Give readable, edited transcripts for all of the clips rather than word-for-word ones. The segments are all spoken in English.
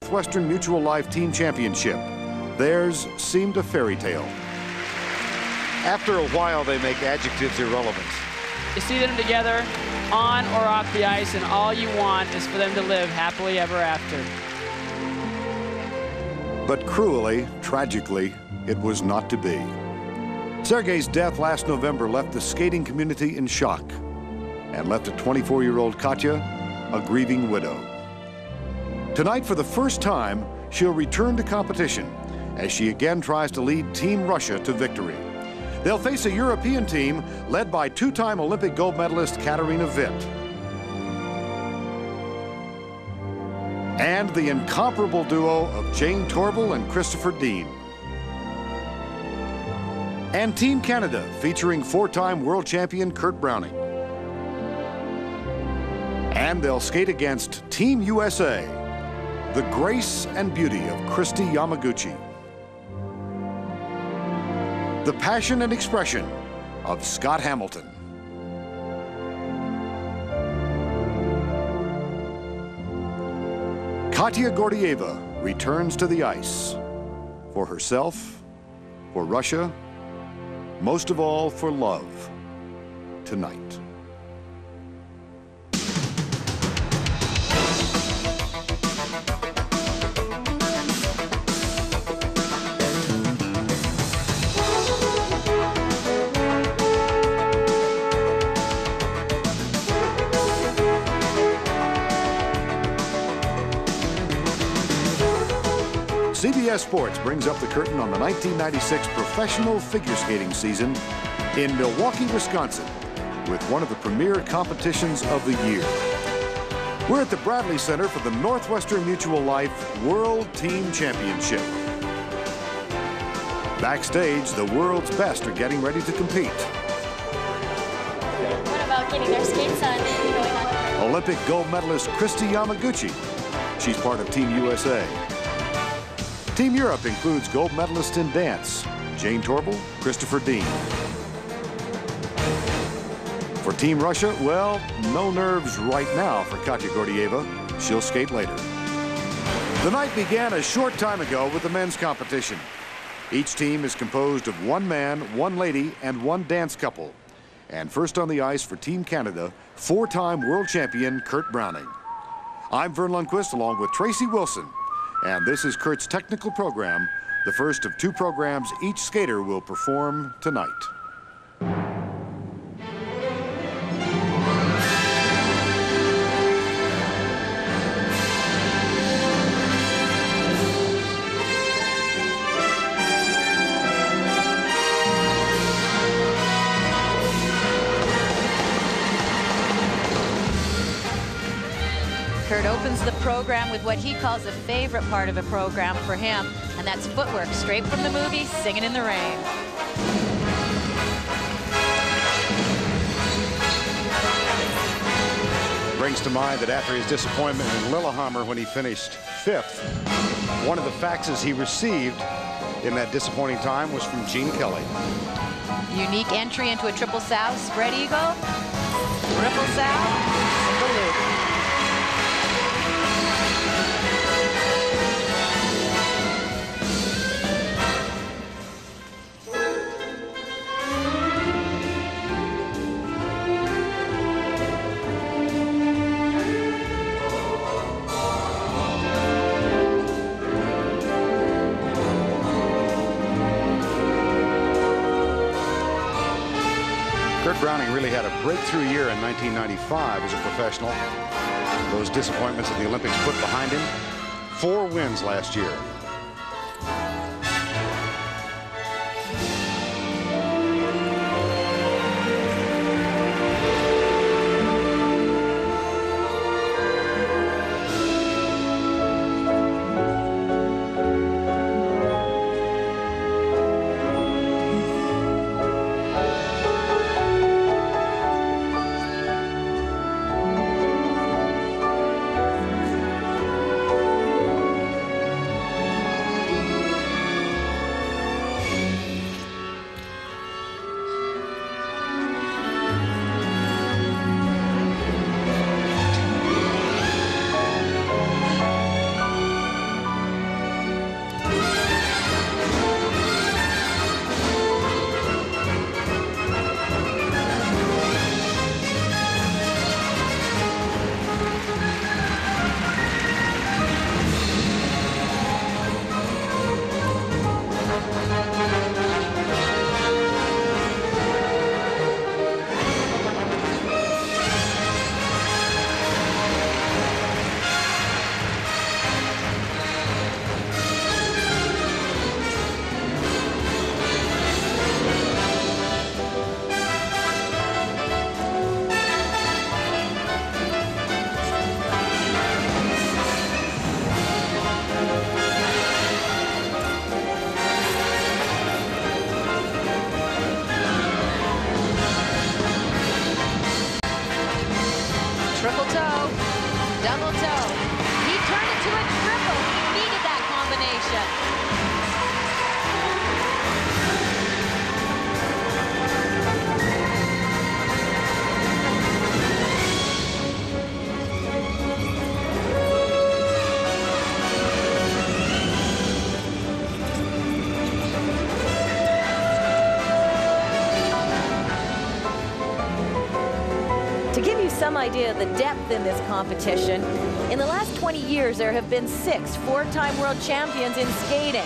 Northwestern Mutual Life Team Championship. Theirs seemed a fairy tale. After a while, they make adjectives irrelevant. You see them together on or off the ice, and all you want is for them to live happily ever after. But cruelly, tragically, it was not to be. Sergei's death last November left the skating community in shock and left a 24-year-old Katya a grieving widow. Tonight, for the first time, she'll return to competition as she again tries to lead Team Russia to victory. They'll face a European team led by two-time Olympic gold medalist Katarina Witt and the incomparable duo of Jane Torval and Christopher Dean. And Team Canada, featuring four-time world champion Kurt Browning. And they'll skate against Team USA, the grace and beauty of Kristi Yamaguchi, the passion and expression of Scott Hamilton. Katya Gordieva returns to the ice for herself, for Russia, most of all for love, tonight. CBS Sports brings up the curtain on the 1996 professional figure skating season in Milwaukee, Wisconsin, with one of the premier competitions of the year. We're at the Bradley Center for the Northwestern Mutual Life World Team Championship. Backstage, the world's best are getting ready to compete. What about getting their skates on and going on? Olympic gold medalist Kristi Yamaguchi. She's part of Team USA. Team Europe includes gold medalists in dance, Jane Torval, Christopher Dean. For Team Russia, well, no nerves right now for Katya Gordieva. She'll skate later. The night began a short time ago with the men's competition. Each team is composed of one man, one lady, and one dance couple. And first on the ice for Team Canada, four-time world champion Kurt Browning. I'm Vern Lundquist along with Tracy Wilson. And this is Kurt's technical program, the first of two programs each skater will perform tonight. Kurt opens the program with what he calls a favorite part of a program for him, and that's footwork straight from the movie Singin' in the Rain. Brings to mind that after his disappointment in Lillehammer when he finished 5th, one of the faxes he received in that disappointing time was from Gene Kelly. Unique entry into a triple sow spread eagle, triple sow, single loop. Kurt Browning really had a breakthrough year in 1995 as a professional. Those disappointments at the Olympics put behind him. 4 wins last year. some idea of the depth in this competition, in the last 20 years, there have been 6 four-time world champions in skating.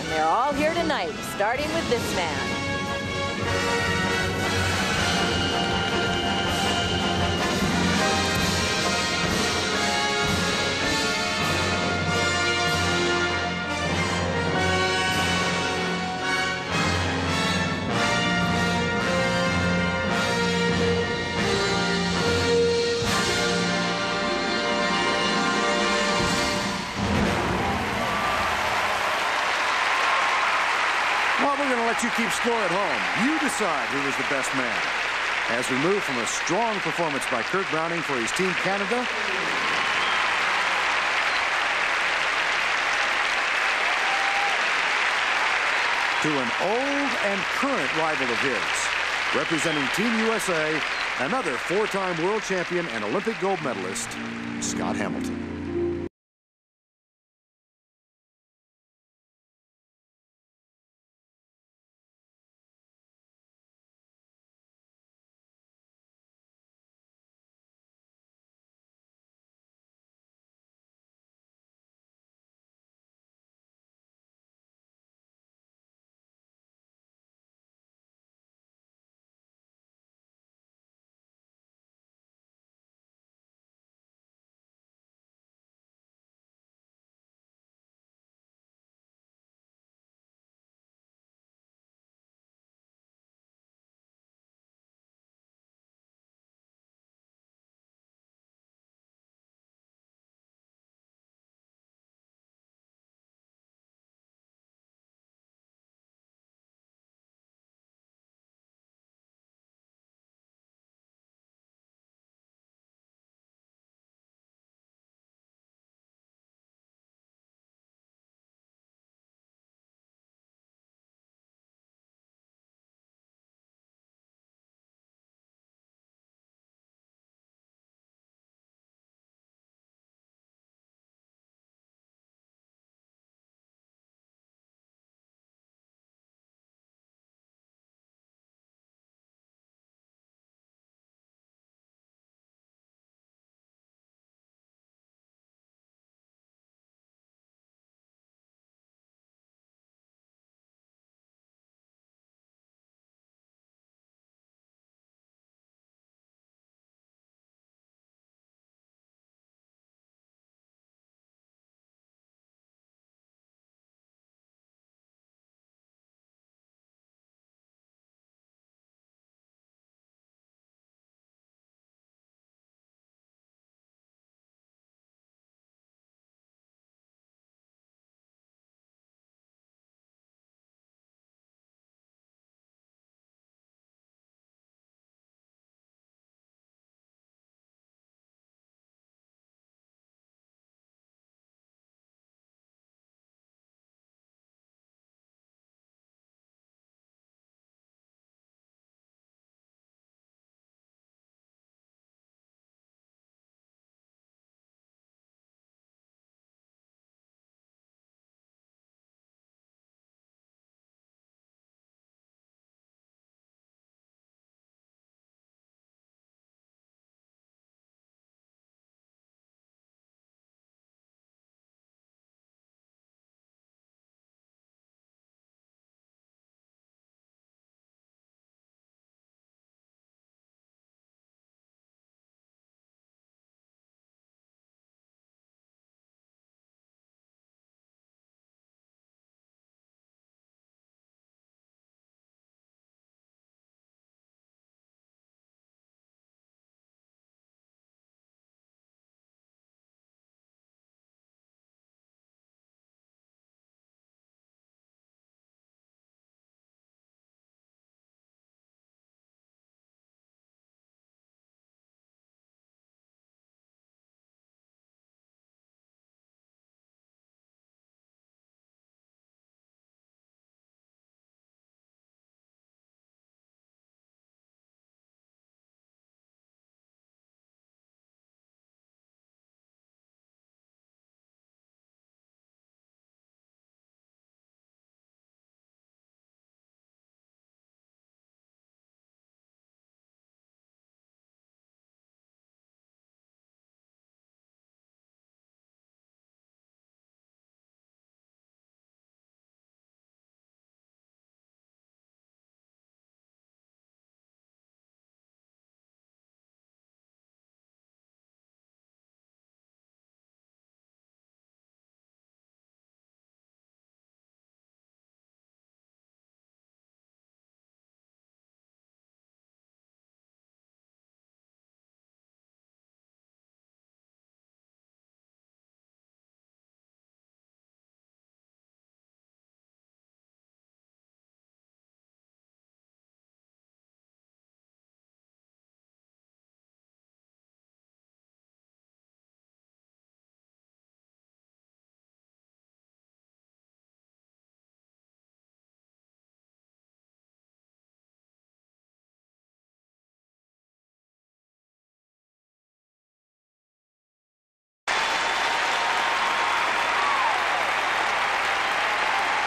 And they're all here tonight, starting with this man. Well, we're going to let you keep score at home. You decide who was the best man. As we move from a strong performance by Kurt Browning for his Team Canada to an old and current rival of his, representing Team USA, another 4-time world champion and Olympic gold medalist, Scott Hamilton.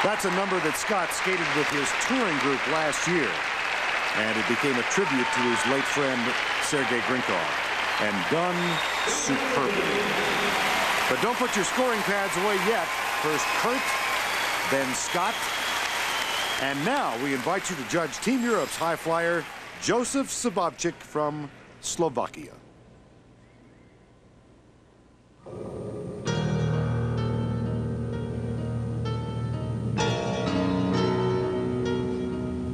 That's a number that Scott skated with his touring group last year. And it became a tribute to his late friend, Sergei Grinkov. And done superbly. But don't put your scoring pads away yet. First Kurt, then Scott. And now we invite you to judge Team Europe's high flyer, Josef Sabavčík from Slovakia.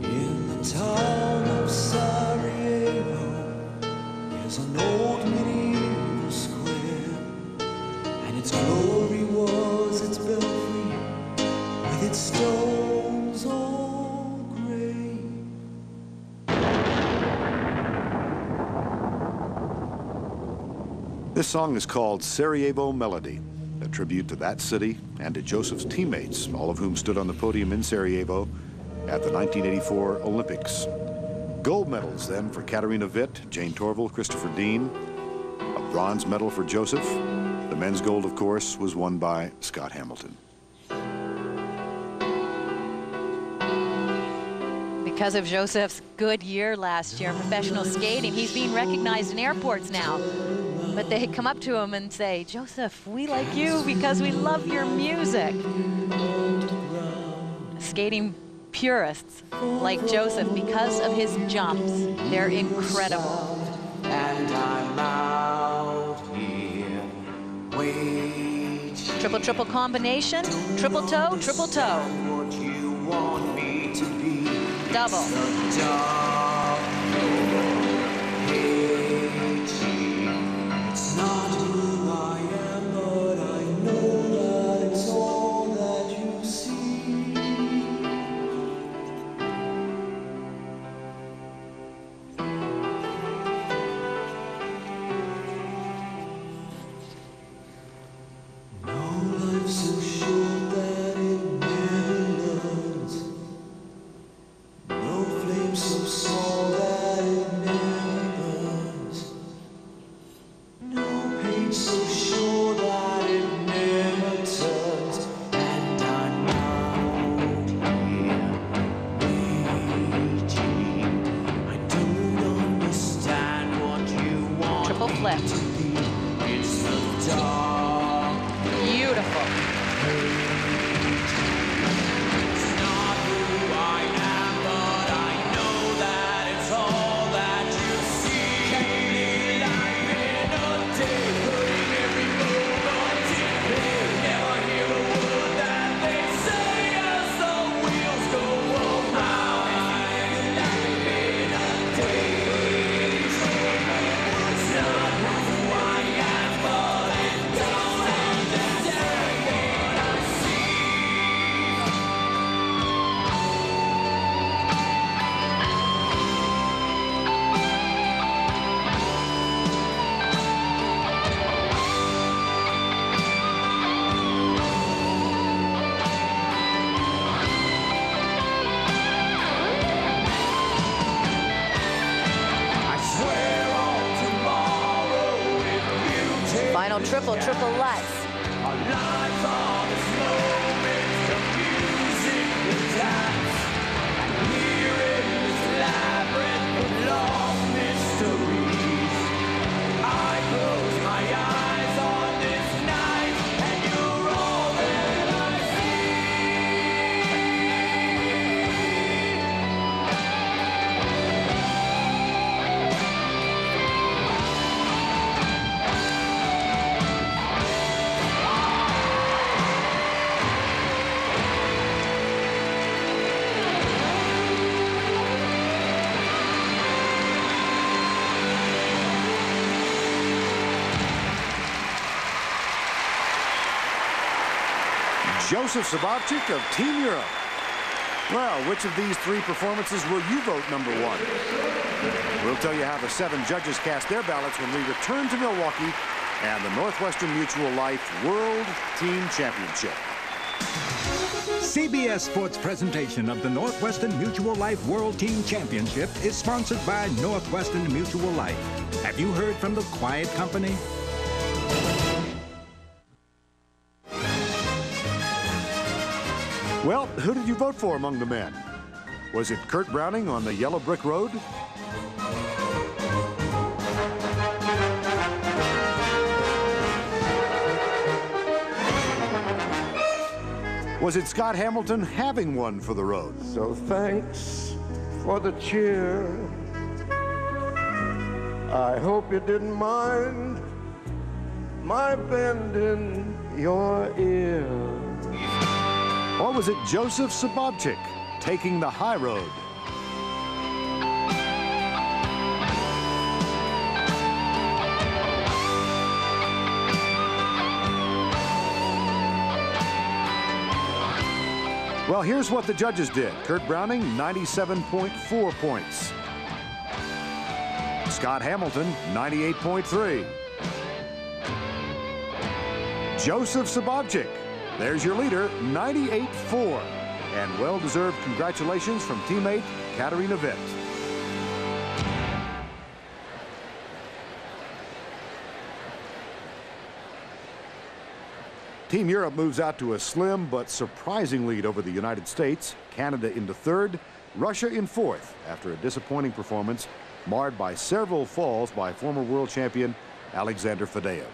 In the town of Sarajevo, there's an old medieval square, and its glory was its belfry with its stones all gray. This song is called Sarajevo Melody, a tribute to that city and to Josef's teammates, all of whom stood on the podium in Sarajevo at the 1984 Olympics. Gold medals then for Katarina Witt, Jane Torval, Christopher Dean. A bronze medal for Josef. The men's gold, of course, was won by Scott Hamilton. Because of Josef's good year last year in professional skating, he's being recognized in airports now. But they come up to him and say, Josef, we like you because we love your music. Skating purists like Josef, because of his jumps, they're incredible. And I'm out here waiting. Triple, triple combination, triple toe, triple toe. What you want me to be. Double. It's not who I am, but I know that it's all that you see. No life so short that it never learns. No flame so small that it never burns. No page so sure that it never turns. And I'm out here waiting. I don't understand what you want Triple flip. to be. It's the dark. Beautiful. It's not who I am, but I know that it's all that you see. Can't live life in a day, putting every move on TV. Never hear a word that they say as the wheels go around. Live life in a day. It's not who I am, but I don't understand what I see. I swear on tomorrow if you take Final triple, triple Lutz. our lives are this moment, the music will dance. And here in this labyrinth of lost mysteries, I close my eyes on this night, and you're all that I see. Josef Sabavčík of Team Europe. Well, which of these three performances will you vote number one? We'll tell you how the 7 judges cast their ballots when we return to Milwaukee and the Northwestern Mutual Life World Team Championship. CBS Sports presentation of the Northwestern Mutual Life World Team Championship is sponsored by Northwestern Mutual Life. Have you heard from the quiet company? Well, who did you vote for among the men? Was it Kurt Browning on the yellow brick road? Was it Scott Hamilton having one for the road? So thanks for the cheer. I hope you didn't mind my bending your ear. Or was it Joseph Sabobchik taking the high road? Well, here's what the judges did. Kurt Browning, 97.4 points. Scott Hamilton, 98.3. Joseph Sabobchik, there's your leader, 98.4. And well-deserved congratulations from teammate Katarina Witt. Team Europe moves out to a slim but surprising lead over the United States. Canada into third, Russia in fourth after a disappointing performance marred by several falls by former world champion Alexander Fadeev.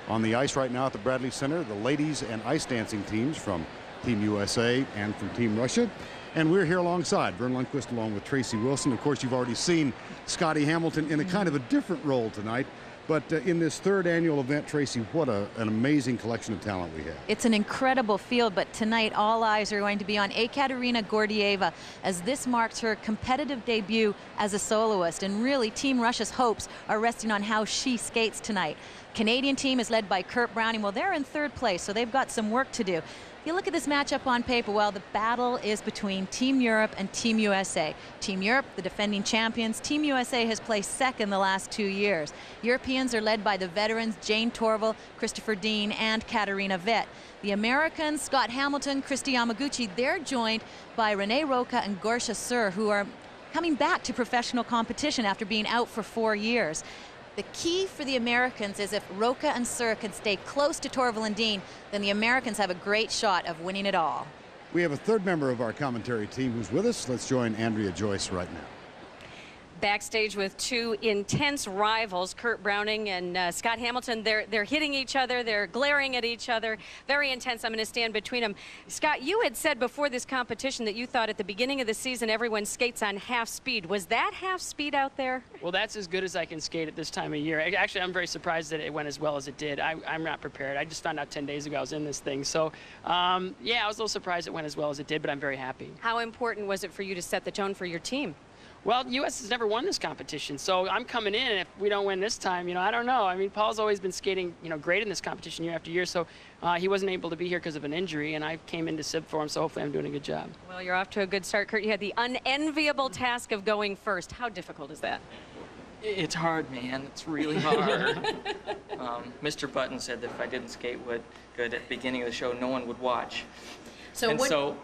On the ice right now at the Bradley Center, the ladies and ice dancing teams from Team USA and from Team Russia. And we're here alongside Vern Lundquist along with Tracy Wilson. Of course, you've already seen Scotty Hamilton in a kind of a different role tonight. But in this third annual event, Tracy, what an amazing collection of talent we have. It's an incredible field, but tonight all eyes are going to be on Ekaterina Gordieva as this marks her competitive debut as a soloist. And really, Team Russia's hopes are resting on how she skates tonight. Canadian team is led by Kurt Browning. Well, they're in third place, so they've got some work to do. You look at this matchup on paper, well, the battle is between Team Europe and Team USA. Team Europe, the defending champions. Team USA has placed second the last 2 years. Europeans are led by the veterans Jane Torval, Christopher Dean, and Katarina Witt. The Americans, Scott Hamilton, Christy Yamaguchi, they're joined by Renee Roca and Gorsha Sur, who are coming back to professional competition after being out for 4 years. The key for the Americans is if Roca and Sur can stay close to Torval and Dean, then the Americans have a great shot of winning it all. We have a third member of our commentary team who's with us. Let's join Andrea Joyce right now. Backstage with two intense rivals, Kurt Browning and Scott Hamilton. They're hitting each other, they're glaring at each other. Very intense. I'm going to stand between them. Scott, you had said before this competition that you thought at the beginning of the season everyone skates on half speed. Was that half speed out there? Well, that's as good as I can skate at this time of year. Actually, I'm very surprised that it went as well as it did. I'm not prepared. I just found out 10 days ago I was in this thing. So, yeah, I was a little surprised it went as well as it did, but I'm very happy. How important was it for you to set the tone for your team? Well, the U.S. has never won this competition, so I'm coming in, and if we don't win this time, I don't know. I mean, Paul's always been skating, great in this competition year after year, so he wasn't able to be here because of an injury, and I came in to sib for him, so hopefully I'm doing a good job. Well, you're off to a good start, Kurt. You had the unenviable task of going first. How difficult is that? It's hard, man. It's really hard. Mr. Button said that if I didn't skate good at the beginning of the show, no one would watch. So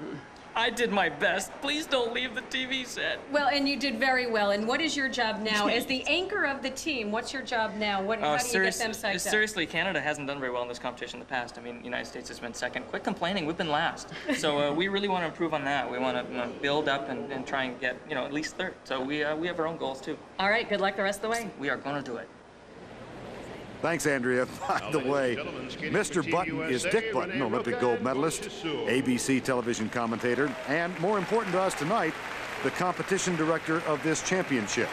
I did my best. Please don't leave the TV set. Well, and you did very well. And what is your job now? As the anchor of the team, what's your job now? How do you get them psyched up? Seriously, Canada hasn't done very well in this competition in the past. I mean, the United States has been second. Quit complaining. We've been last. So we really want to improve on that. We want to build up and try and get, at least third. So we have our own goals, too. All right. Good luck the rest of the way. We are going to do it. Thanks, Andrea. By the way, Mr. Button is Dick Button, Olympic gold medalist, ABC television commentator, and more important to us tonight, the competition director of this championship,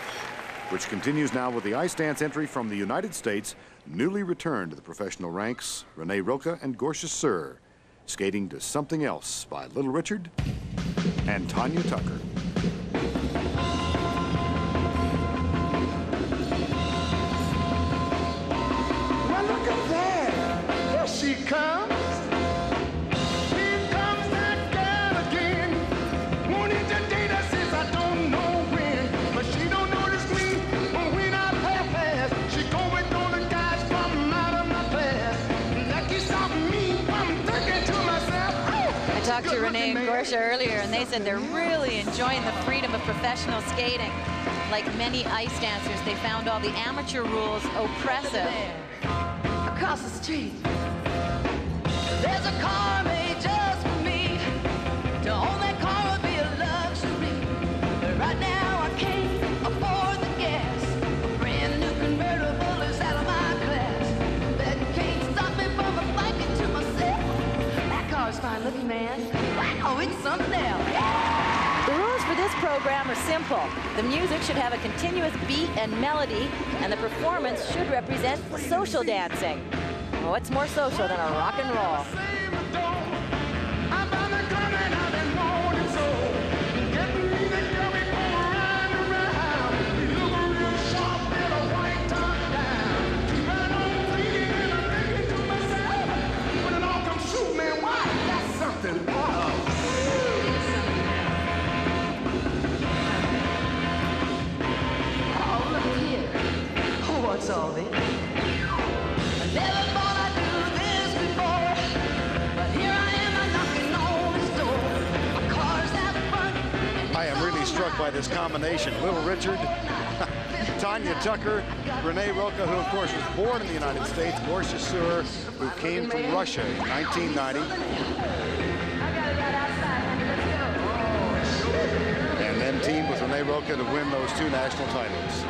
which continues now with the ice dance entry from the United States, newly returned to the professional ranks, Renee Roca and Gorsha Sur, skating to Something Else by Little Richard and Tanya Tucker. She comes. Here comes that girl again. Wanting to date us since I don't know when. But she don't notice me when I pass. She go with all the guys from out of my class. Lucky something me, I'm thinking to myself, oh. I talked to Renee and Gorsha earlier, and they said they're really enjoying the freedom of professional skating. Like many ice dancers, they found all the amateur rules oppressive. Across the street, there's a car made just for me. it's something else. The rules for this program are simple. The music should have a continuous beat and melody, and the performance should represent social dancing. Well, what's more social than a rock and roll? What's all this? I never thought I'd do this before, but here I am, I'm knocking on this door. My car's out front. I am really struck by this combination. Little Richard, Tanya Tucker, Renee Roca, who of course was born in the United States, Gorsia Sur, who came from Russia in 1990. And then teamed with Renee Roca to win those 2 national titles.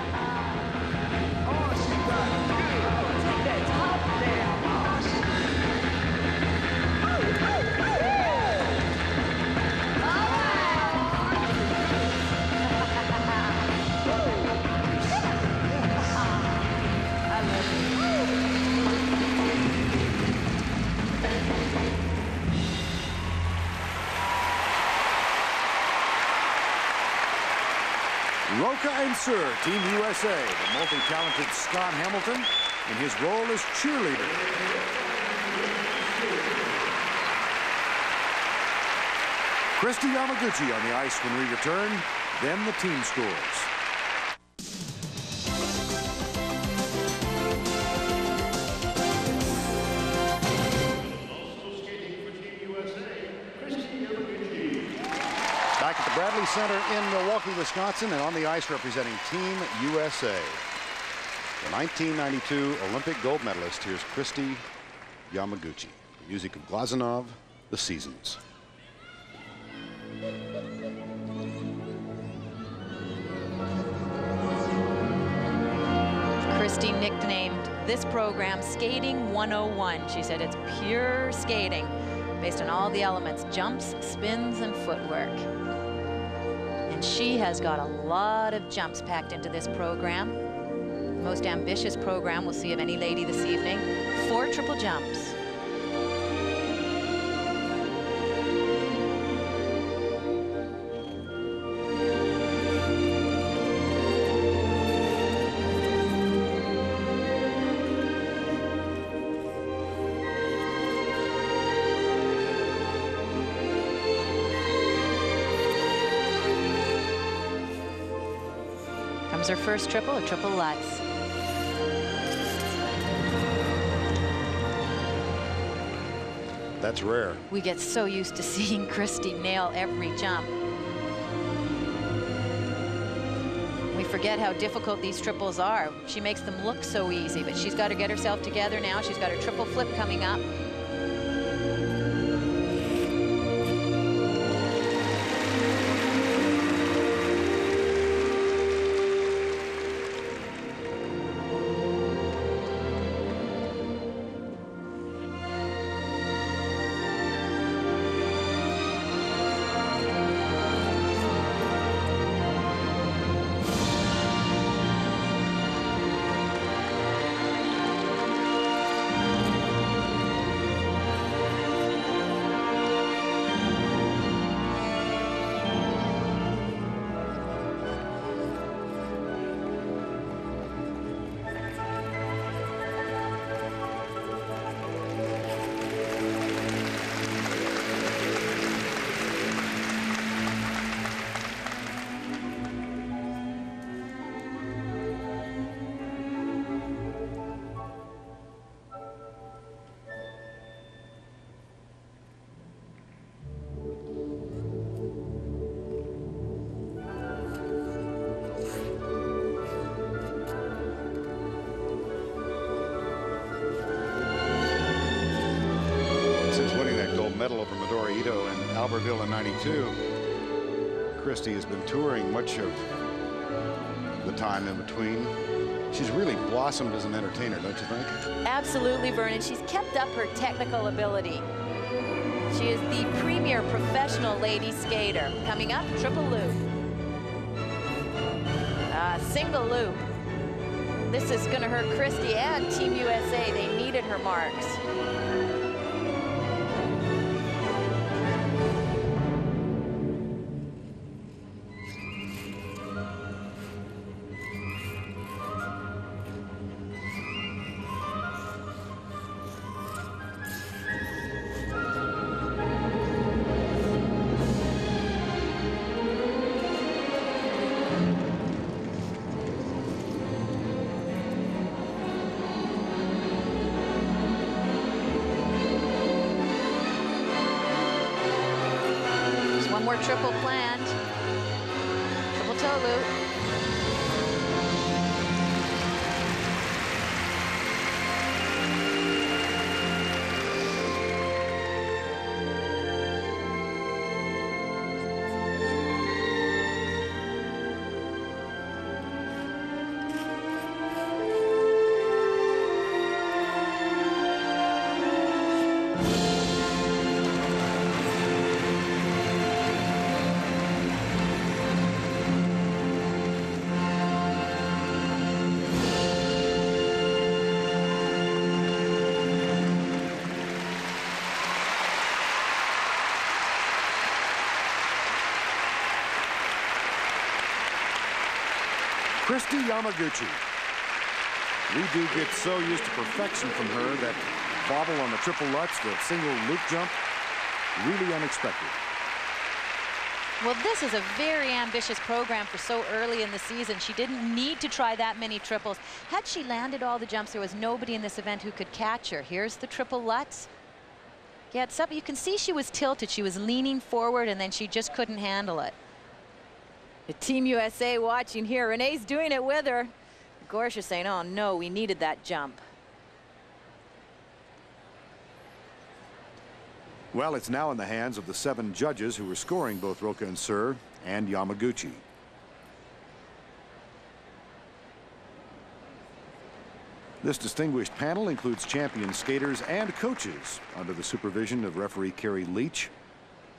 Roca and Sur, Team USA, the multi-talented Scott Hamilton in his role as cheerleader. Christy Yamaguchi on the ice when we return, then the team scores. Back at the Bradley Center in Milwaukee, Wisconsin, and on the ice representing Team USA. The 1992 Olympic gold medalist, here's Christy Yamaguchi. The music of Glazunov, The Seasons. Christy nicknamed this program Skating 101. She said it's pure skating based on all the elements, jumps, spins, and footwork. And she has got a lot of jumps packed into this program. The most ambitious program we'll see of any lady this evening. 4 triple jumps. Comes her first triple, a triple Lutz. That's rare. We get so used to seeing Christy nail every jump. We forget how difficult these triples are. She makes them look so easy, but she's got to get herself together now. She's got her triple flip coming up. medal over Midori Ito in Albertville in '92. Christy has been touring much of the time in between. She's really blossomed as an entertainer, don't you think? Absolutely, Vernon. She's kept up her technical ability. She is the premier professional lady skater. Coming up, triple loop. Single loop. This is going to hurt Christy and Team USA. They needed her marks. One more triple planned. Triple toe loop. Christy Yamaguchi. We do get so used to perfection from her. That bobble on the triple Lutz, the single loop jump, really unexpected. Well, this is a very ambitious program for so early in the season. She didn't need to try that many triples. Had she landed all the jumps, there was nobody in this event who could catch her. Here's the triple Lutz. Yeah, it's up. You can see she was tilted. She was leaning forward, and then she just couldn't handle it. The Team USA watching here. Renee's doing it with her. Gorsha saying, oh no, we needed that jump. Well, it's now in the hands of the 7 judges who were scoring both Roca and Sir and Yamaguchi. This distinguished panel includes champion skaters and coaches under the supervision of referee Kerry Leach.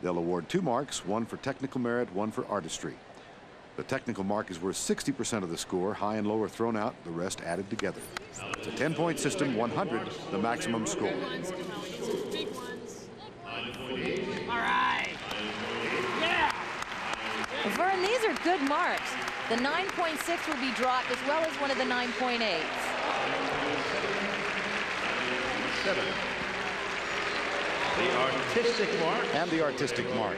They'll award 2 marks, one for technical merit, one for artistry. The technical mark is worth 60% of the score, high and low are thrown out, the rest added together. It's a 10-point system, 100, the maximum score. All right. Yeah. Vern, these are good marks. The 9.6 will be dropped as well as one of the 9.8s. 7. The artistic mark. And the artistic mark.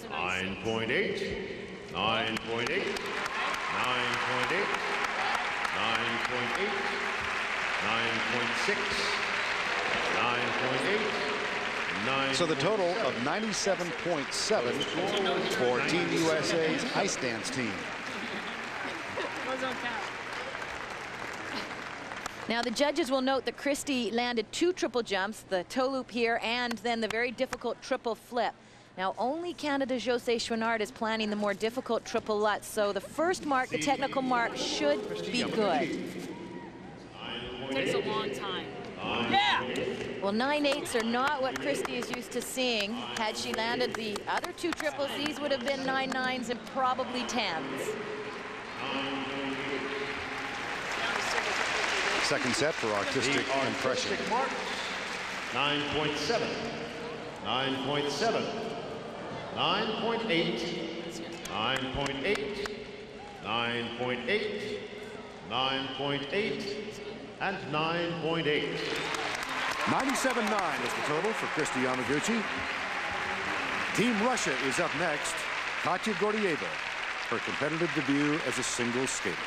9.8. 9.8, 9.8, 9.8, 9.6, 9.8, 9. So the total of 97.7 for Team USA's ice dance team. Now the judges will note that Christy landed 2 triple jumps, the toe loop here, and then the very difficult triple flip. Now, only Canada's José Chouinard is planning the more difficult triple Lutz, so the first mark, the technical mark, should be good. It takes a long time. Yeah! Well, 9.8s are not what Christy is used to seeing. Had she landed the other 2 triples, these would have been 9.9s and probably 10s. Second set for artistic impression. 9.7, 9.7. 9.8, 9.8, 9.8, 9.8, and 9.8. 97.9 is the total for Christy Yamaguchi. Team Russia is up next. Katya Gordieva, her competitive debut as a single skater.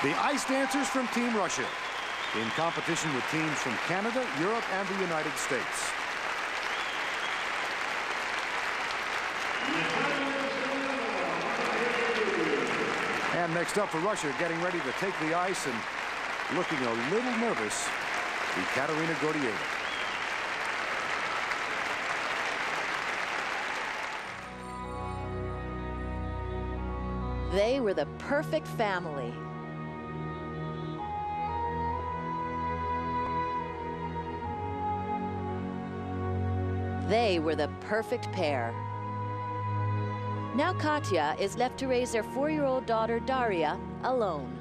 The ice dancers from Team Russia, in competition with teams from Canada, Europe, and the United States. And next up for Russia, getting ready to take the ice and looking a little nervous, Katerina Gordieva. They were the perfect family. They were the perfect pair. Now Katya is left to raise their 4-year-old daughter Daria alone.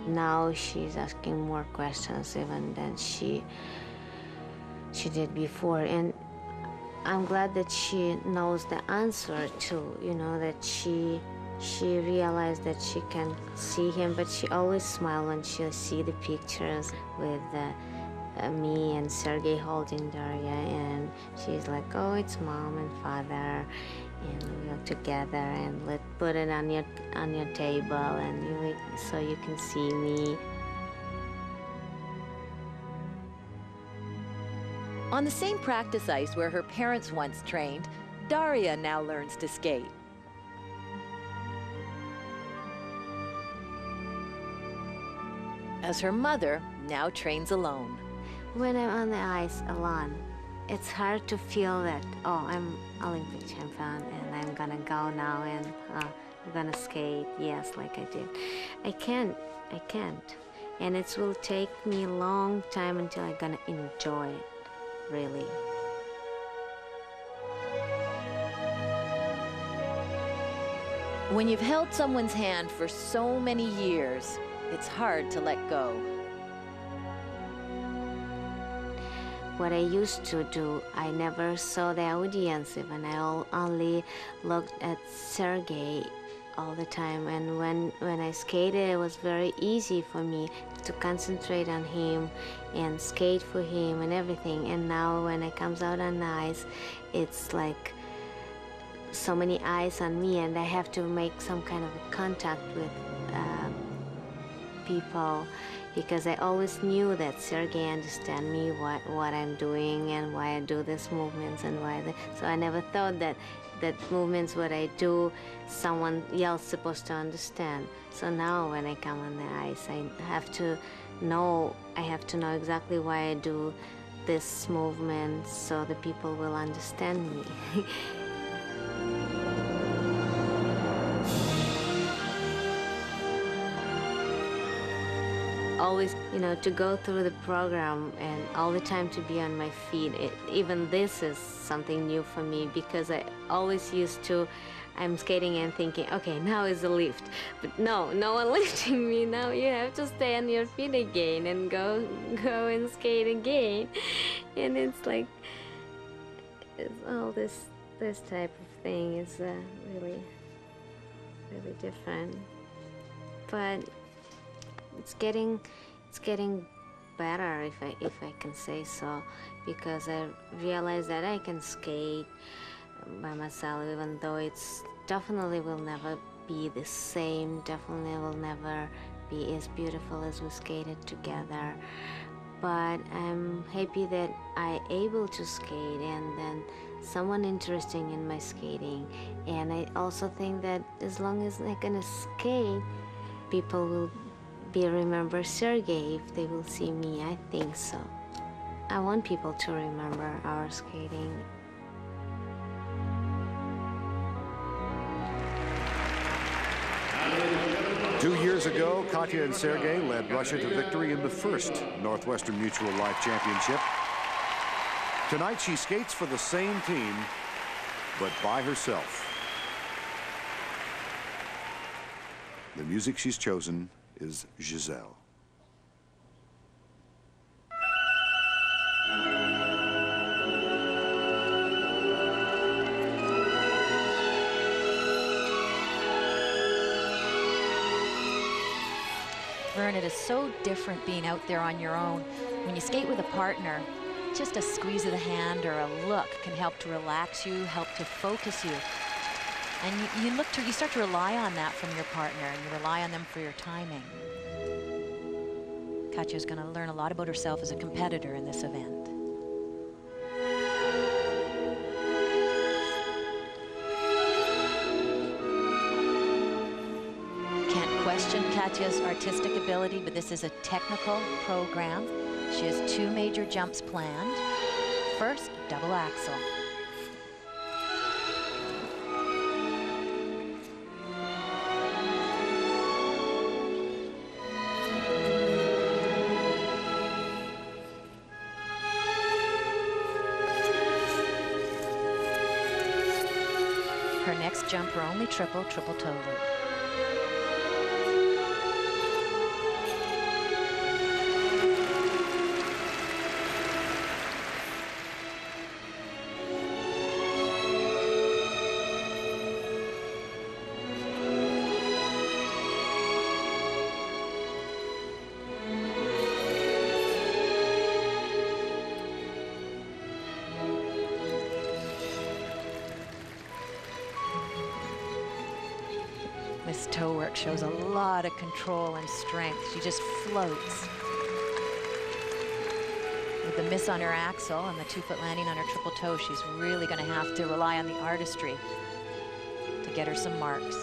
Now she's asking more questions even than she did before, and I'm glad that she knows the answer too, you know, that she realized that she can see him, but she always smiles when she see the pictures with me and Sergey holding Daria, and she's like, oh, it's mom and father, and we're together, and let's put it on your table, and so you can see me. On the same practice ice where her parents once trained, Daria now learns to skate. As her mother now trains alone. When I'm on the ice alone, it's hard to feel that, oh, I'm Olympic champion and I'm gonna go now and I'm gonna skate, yes, like I did. I can't. And it will take me a long time until I'm gonna enjoy it, really. When you've held someone's hand for so many years, it's hard to let go. What I used to do, I never saw the audience even. I only looked at Sergey all the time, and when I skated, it was very easy for me to concentrate on him and skate for him and everything. And now when I comes out on the ice, it's like so many eyes on me, and I have to make some kind of a contact with people, because I always knew that Sergey understand me, what I'm doing and why I do these movements and so I never thought that movements what I do someone else supposed to understand. So now when I come on the ice, I have to know exactly why I do this movement so the people will understand me. Always, to go through the program and all the time to be on my feet. Even this is something new for me, because I always used to, I'm skating and thinking, okay, now is the lift. But no one lifting me. Now you have to stay on your feet again and go and skate again. And it's like, all this type of thing is really, really different. But it's getting better, if I can say so, because I realize that I can skate by myself, even though it's definitely will never be the same, definitely will never be as beautiful as we skated together. But I'm happy that I able to skate, and then someone interesting in my skating. And I also think that as long as I'm gonna skate, people will remember Sergey if they will see me. I think so. I want people to remember our skating. Two years ago, Katya and Sergey led Russia to victory in the first Northwestern Mutual Life Championship. Tonight she skates for the same team, but by herself. The music she's chosen is Giselle. Vern, it is so different being out there on your own. When you skate with a partner, just a squeeze of the hand or a look can help to relax you, help to focus you. And you start to rely on that from your partner, and you rely on them for your timing. Katya's going to learn a lot about herself as a competitor in this event. Can't question Katya's artistic ability, but this is a technical program. She has 2 major jumps planned. First, double axel. Her next jump, her only triple toe loop. This toe work shows a lot of control and strength. She just floats. With the miss on her axel and the 2-foot landing on her triple toe, she's really going to have to rely on the artistry to get her some marks.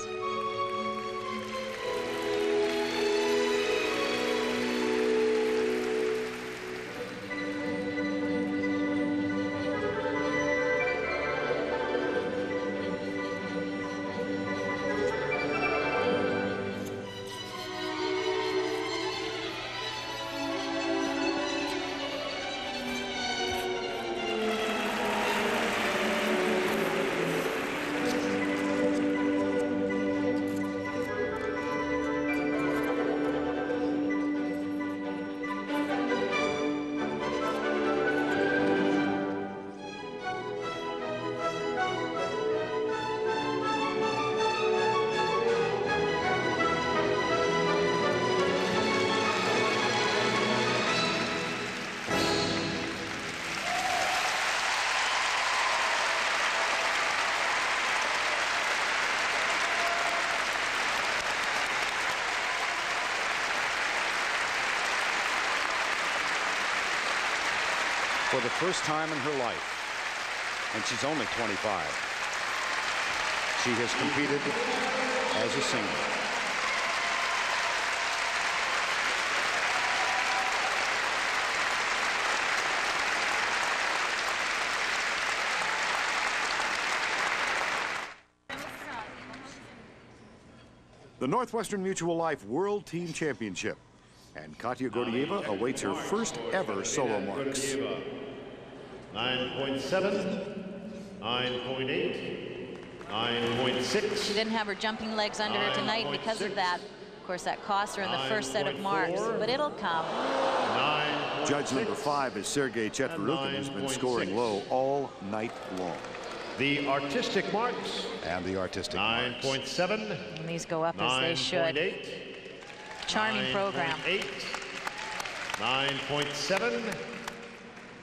For the first time in her life, and she's only 25, she has competed as a single. The Northwestern Mutual Life World Team Championship, and Katya Gordieva awaits her first ever solo marks. 9.7, 9.8, 9.6. She didn't have her jumping legs under her tonight because of that. Of course, that cost her in the first set of marks, but it'll come. Judge number 5 is Sergei Chetverukhin, who's been scoring low all night long. The artistic marks. And the artistic 9.7. And these go up as they should. 9.8. Charming program. 9.7.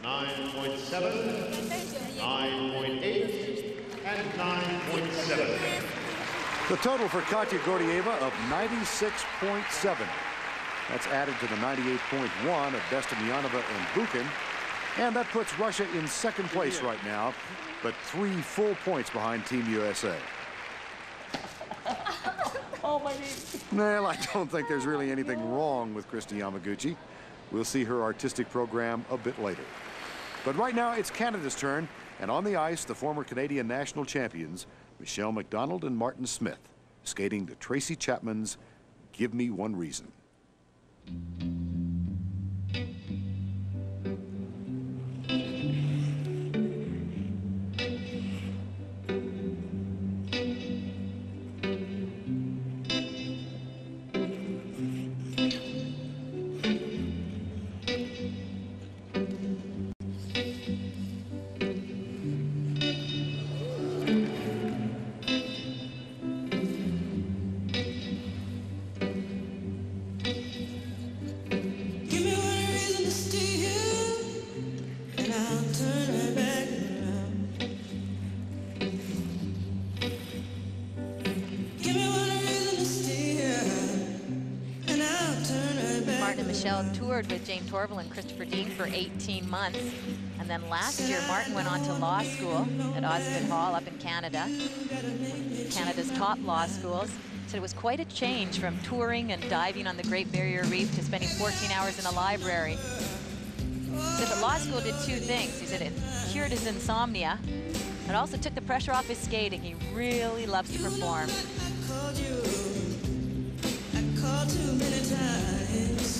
9.7, 9.8, and 9.7. The total for Katya Gordieva of 96.7. That's added to the 98.1 of Bestemianova and Buchan. And that puts Russia in second place right now, but 3 full points behind Team USA. Oh, my knees. Well, I don't think there's really anything wrong with Kristi Yamaguchi. We'll see her artistic program a bit later. But right now, it's Canada's turn, and on the ice, the former Canadian national champions, Michelle McDonald and Martin Smith, skating to Tracy Chapman's Give Me One Reason. Martin and Michelle toured with Jane Torval and Christopher Dean for 18 months. And then last year, Martin went on to law school at Osgoode Hall up in Canada, Canada's top law schools. Said it was quite a change from touring and diving on the Great Barrier Reef to spending 14 hours in a library. He said that law school did two things. He said it cured his insomnia, but also took the pressure off his skating. He really loves to perform. I called too many times.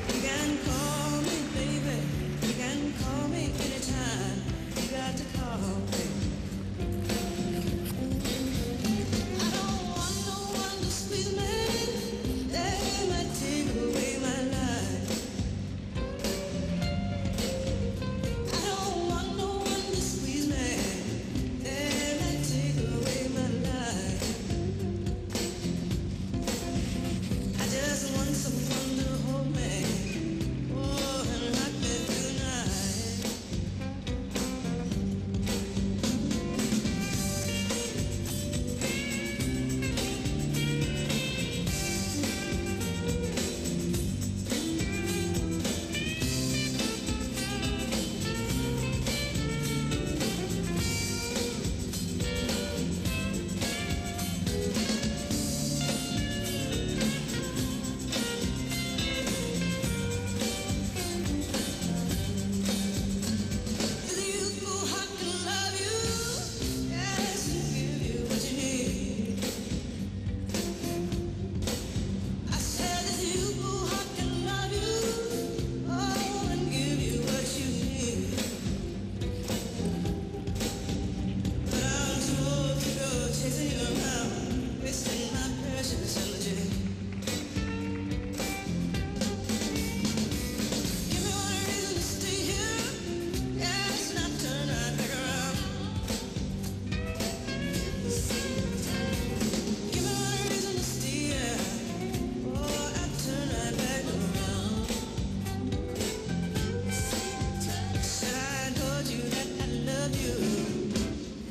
You can call me, baby. You can call me anytime. You got to call me. I don't want no one to squeeze me. They might take away my life. I don't want no one to squeeze me. They might take away my life. I just want someone to hold me, oh, and rock me through the night. The youthful heart can love you, yes, and give you what you need. I said the youthful heart can love you, oh, and give you what you need. But I'm too old to go chasing you around, wasting my precious energy. Give me one reason to stay here, yes, and I'll turn right back around. Give me one reason to stay here, oh, I'll turn right back around. Said I told you that I love you,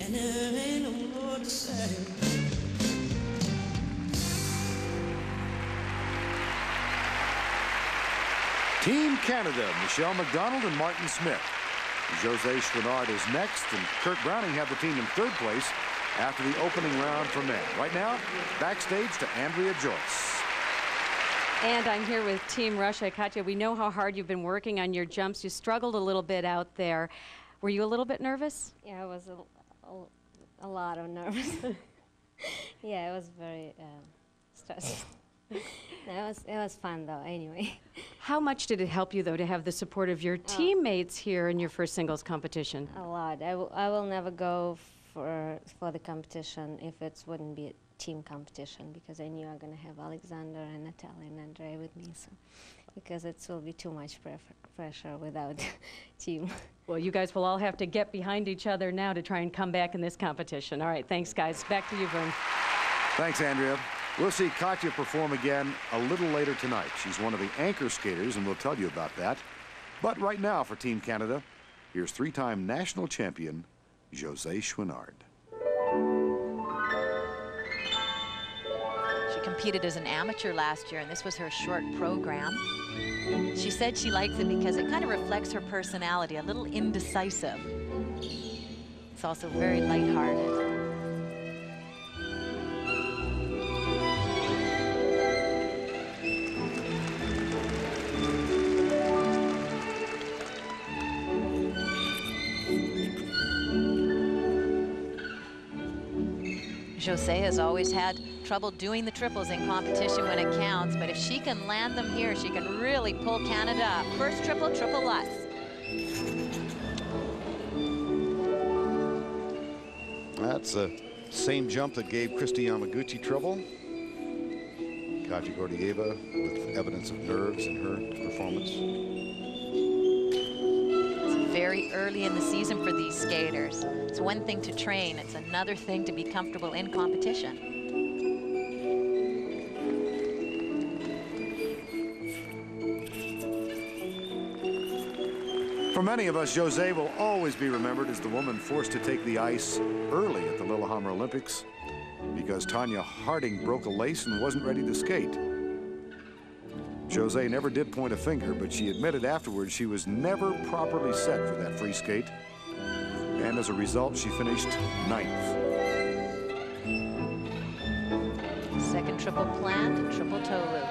and there ain't no more to say. Team Canada, Michelle McDonald and Martin Smith. Jose Chouinard is next, and Kurt Browning had the team in third place after the opening round for men. Right now, backstage to Andrea Joyce. And I'm here with Team Russia. Katya, we know how hard you've been working on your jumps. You struggled a little bit out there. Were you a little bit nervous? Yeah, I was a lot of nervous. Yeah, it was very stressful. No, it was fun though. Anyway, How much did it help you, though, to have the support of your teammates here in your first singles competition? a lot. I will never go for the competition if it wouldn't be a team competition, because I knew I'm gonna have Alexander and Natalia and Andrei with me. So, because it will be too much pressure without team. Well, you guys will all have to get behind each other now to try and come back in this competition. All right, thanks, guys. Back to you, Vern. Thanks, Andrea. We'll see Katya perform again a little later tonight. She's one of the anchor skaters, and we'll tell you about that. But right now for Team Canada, here's three-time national champion, Jose Chouinard. She competed as an amateur last year, and this was her short program. She said she likes it because it kind of reflects her personality, a little indecisive. It's also very lighthearted. Jose has always had trouble doing the triples in competition when it counts, but if she can land them here, she can really pull Canada up. First triple, triple Lutz. That's the same jump that gave Kristi Yamaguchi trouble. Katya Gordieva with evidence of nerves in her performance. It's very early in the season for these skaters. It's one thing to train, it's another thing to be comfortable in competition. For many of us, Jose will always be remembered as the woman forced to take the ice early at the Lillehammer Olympics, because because Tanya Harding broke a lace and wasn't ready to skate. Jose never did point a finger, but she admitted afterwards she was never properly set for that free skate. And as a result, she finished 9th. Second triple plant and triple toe loop.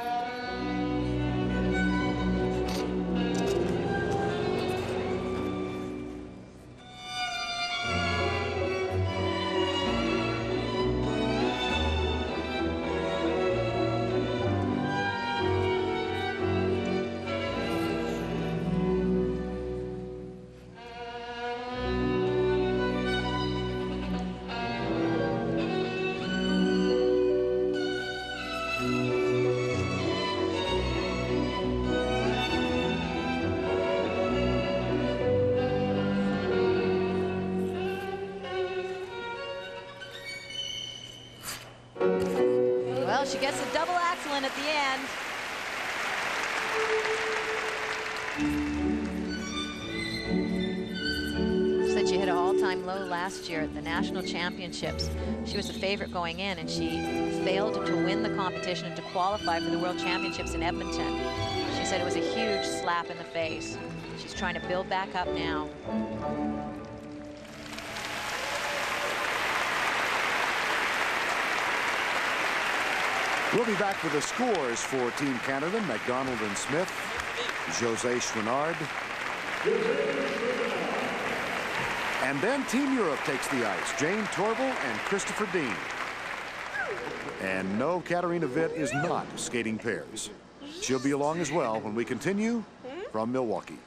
She gets a double axel in at the end. She said she hit an all-time low last year at the national championships. She was the favorite going in, and she failed to win the competition and to qualify for the World Championships in Edmonton. She said it was a huge slap in the face. She's trying to build back up now. We'll be back with the scores for Team Canada, McDonald and Smith, Jose Chouinard. And then Team Europe takes the ice, Jane Torval and Christopher Dean. And no, Katarina Witt is not skating pairs. She'll be along as well when we continue from Milwaukee.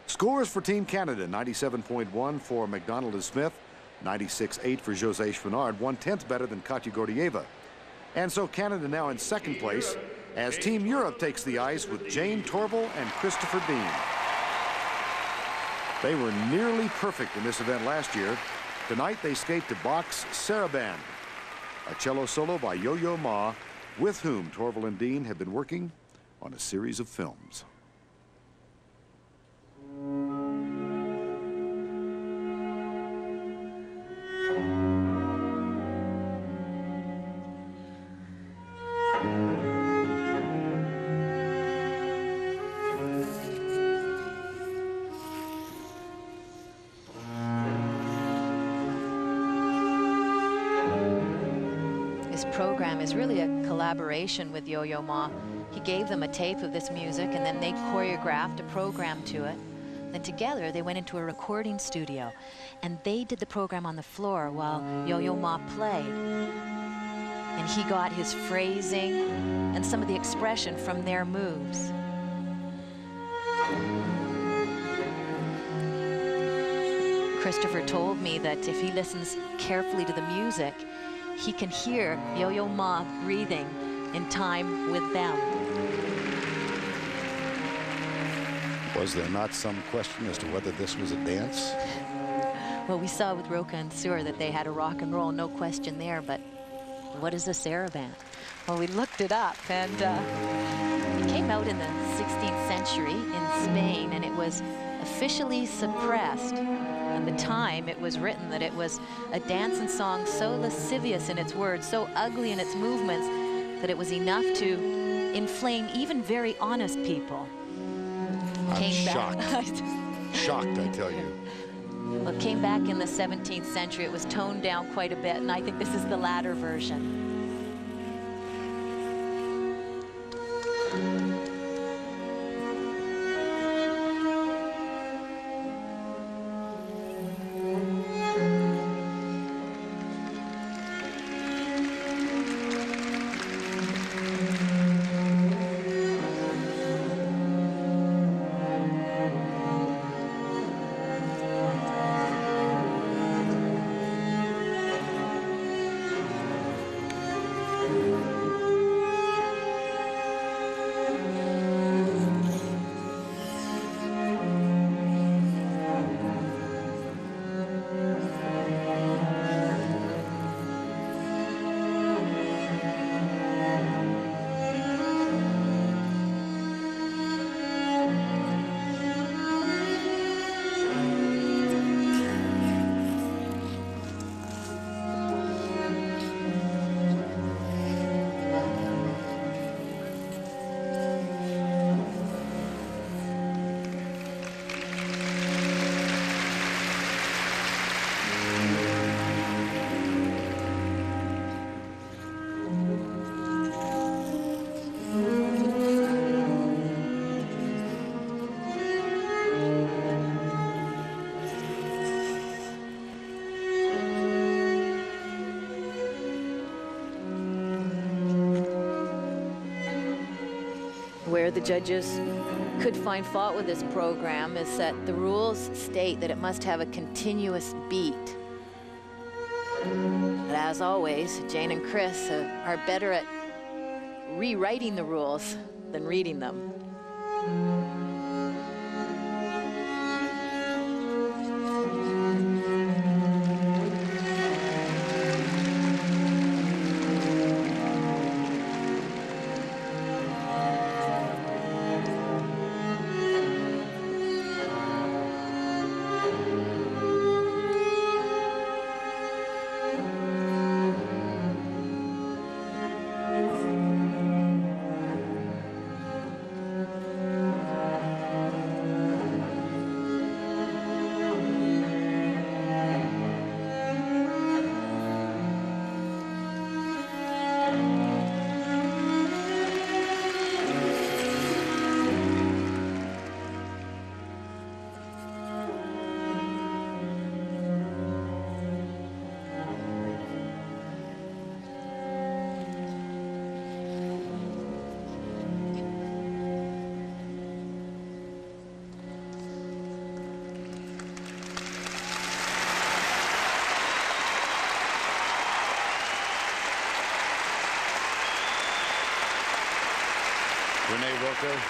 Scores for Team Canada, 97.1 for McDonald and Smith, 96.8 for Jose Chouinard, 1/10 better than Katya Gordieva. And so Canada now in second place as Team Europe takes the ice with Jane Torval and Christopher Dean. They were nearly perfect in this event last year. Tonight they skate to Bach's Saraband, a cello solo by Yo-Yo Ma, with whom Torval and Dean have been working on a series of films. This program is really a collaboration with Yo-Yo Ma. He gave them a tape of this music, and then they choreographed a program to it. Then together they went into a recording studio, and they did the program on the floor while Yo-Yo Ma played. And he got his phrasing and some of the expression from their moves. Christopher told me that if he listens carefully to the music, he can hear Yo-Yo Ma breathing in time with them. Was there not some question as to whether this was a dance? Well, we saw with Roca and Sewer that they had a rock and roll, no question there, but what is a saraband? Well, we looked it up, and it came out in the 16th century in Spain, and it was officially suppressed. At the time it was written that it was a dance and song so lascivious in its words, so ugly in its movements, that it was enough to inflame even very honest people. I'm shocked. Shocked, I tell you. Well, it came back in the 17th century. It was toned down quite a bit, and I think this is the latter version. where the judges could find fault with this program is that the rules state that it must have a continuous beat. But as always, Jane and Chris are better at rewriting the rules than reading them.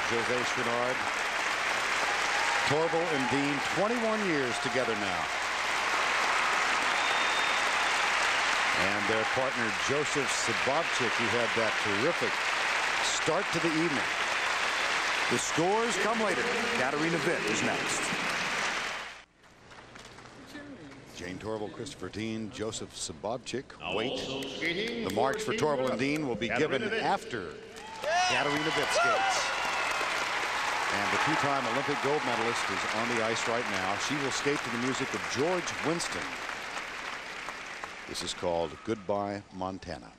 Jose Chouinard, Torvill and Dean, 21 years together now. And their partner Joseph Sabobchik, who had that terrific start to the evening. The scores come later. Katarina Witt is next. Jane Torvill, Christopher Dean, Joseph Sabobchik wait. The marks for Torvill and Dean will be given after Katarina Witt skates. And the two-time Olympic gold medalist is on the ice right now. She will skate to the music of George Winston. This is called Goodbye, Montana.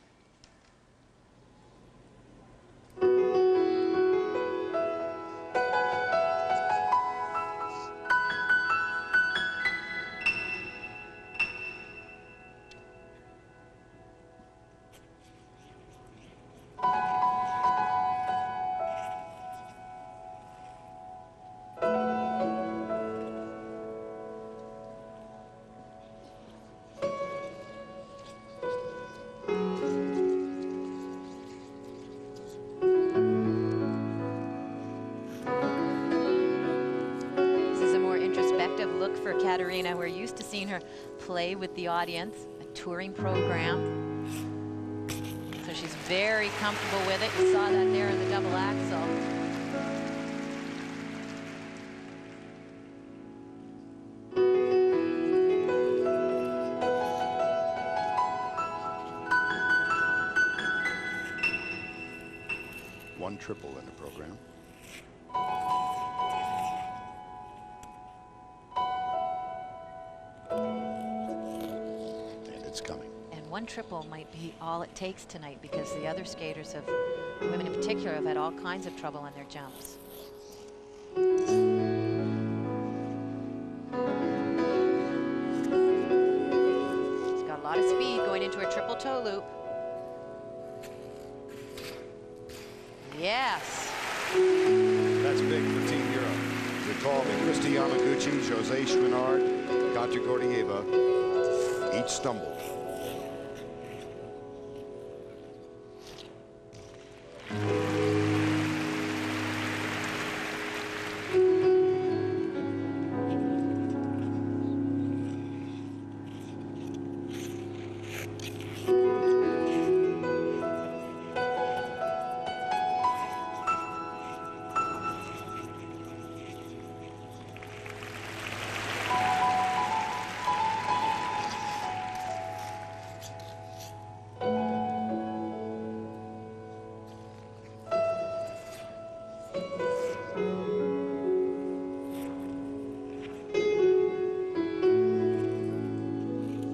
Katarina, we're used to seeing her play with the audience, a touring program. So she's very comfortable with it. You saw that there in the double axel. One triple in the program. One triple might be all it takes tonight because the other skaters have, women in particular, have had all kinds of trouble on their jumps. She's got a lot of speed going into her triple toe loop. Yes. That's big for Team Europe. Recall that Christy Yamaguchi, Jose Chouinard, Katya Gordieva each stumbled.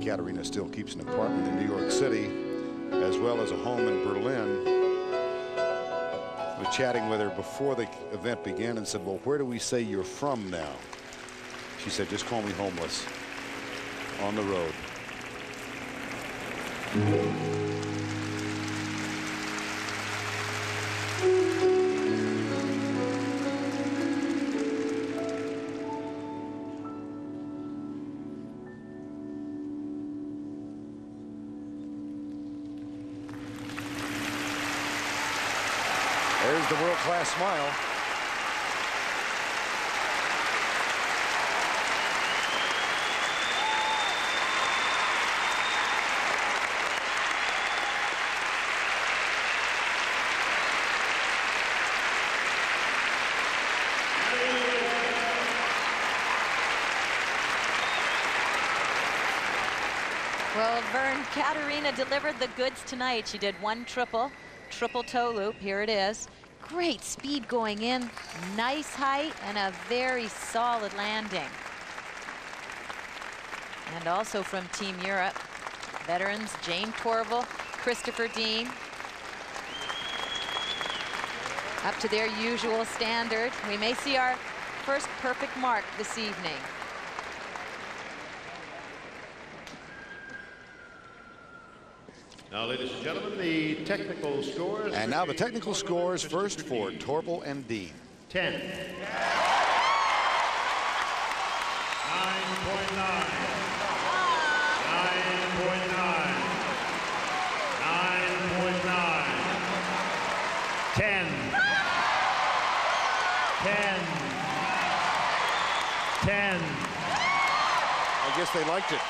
Katarina still keeps an apartment in New York City, as well as a home in Berlin. I was chatting with her before the event began and said, well, where do we say you're from now? She said, just call me homeless on the road. There's the world-class smile. Well, Vern, Katarina delivered the goods tonight. She did one triple toe loop. Here it is. Great speed going in, nice height, and a very solid landing. And also from Team Europe, veterans Jane Torval, Christopher Dean. Up to their usual standard. We may see our first perfect mark this evening. Now, ladies and gentlemen, the technical scores. And now the technical scores first for Torval and Dean. 10. 9.9. 9.9. 9.9. 10. 10. 10. I guess they liked it.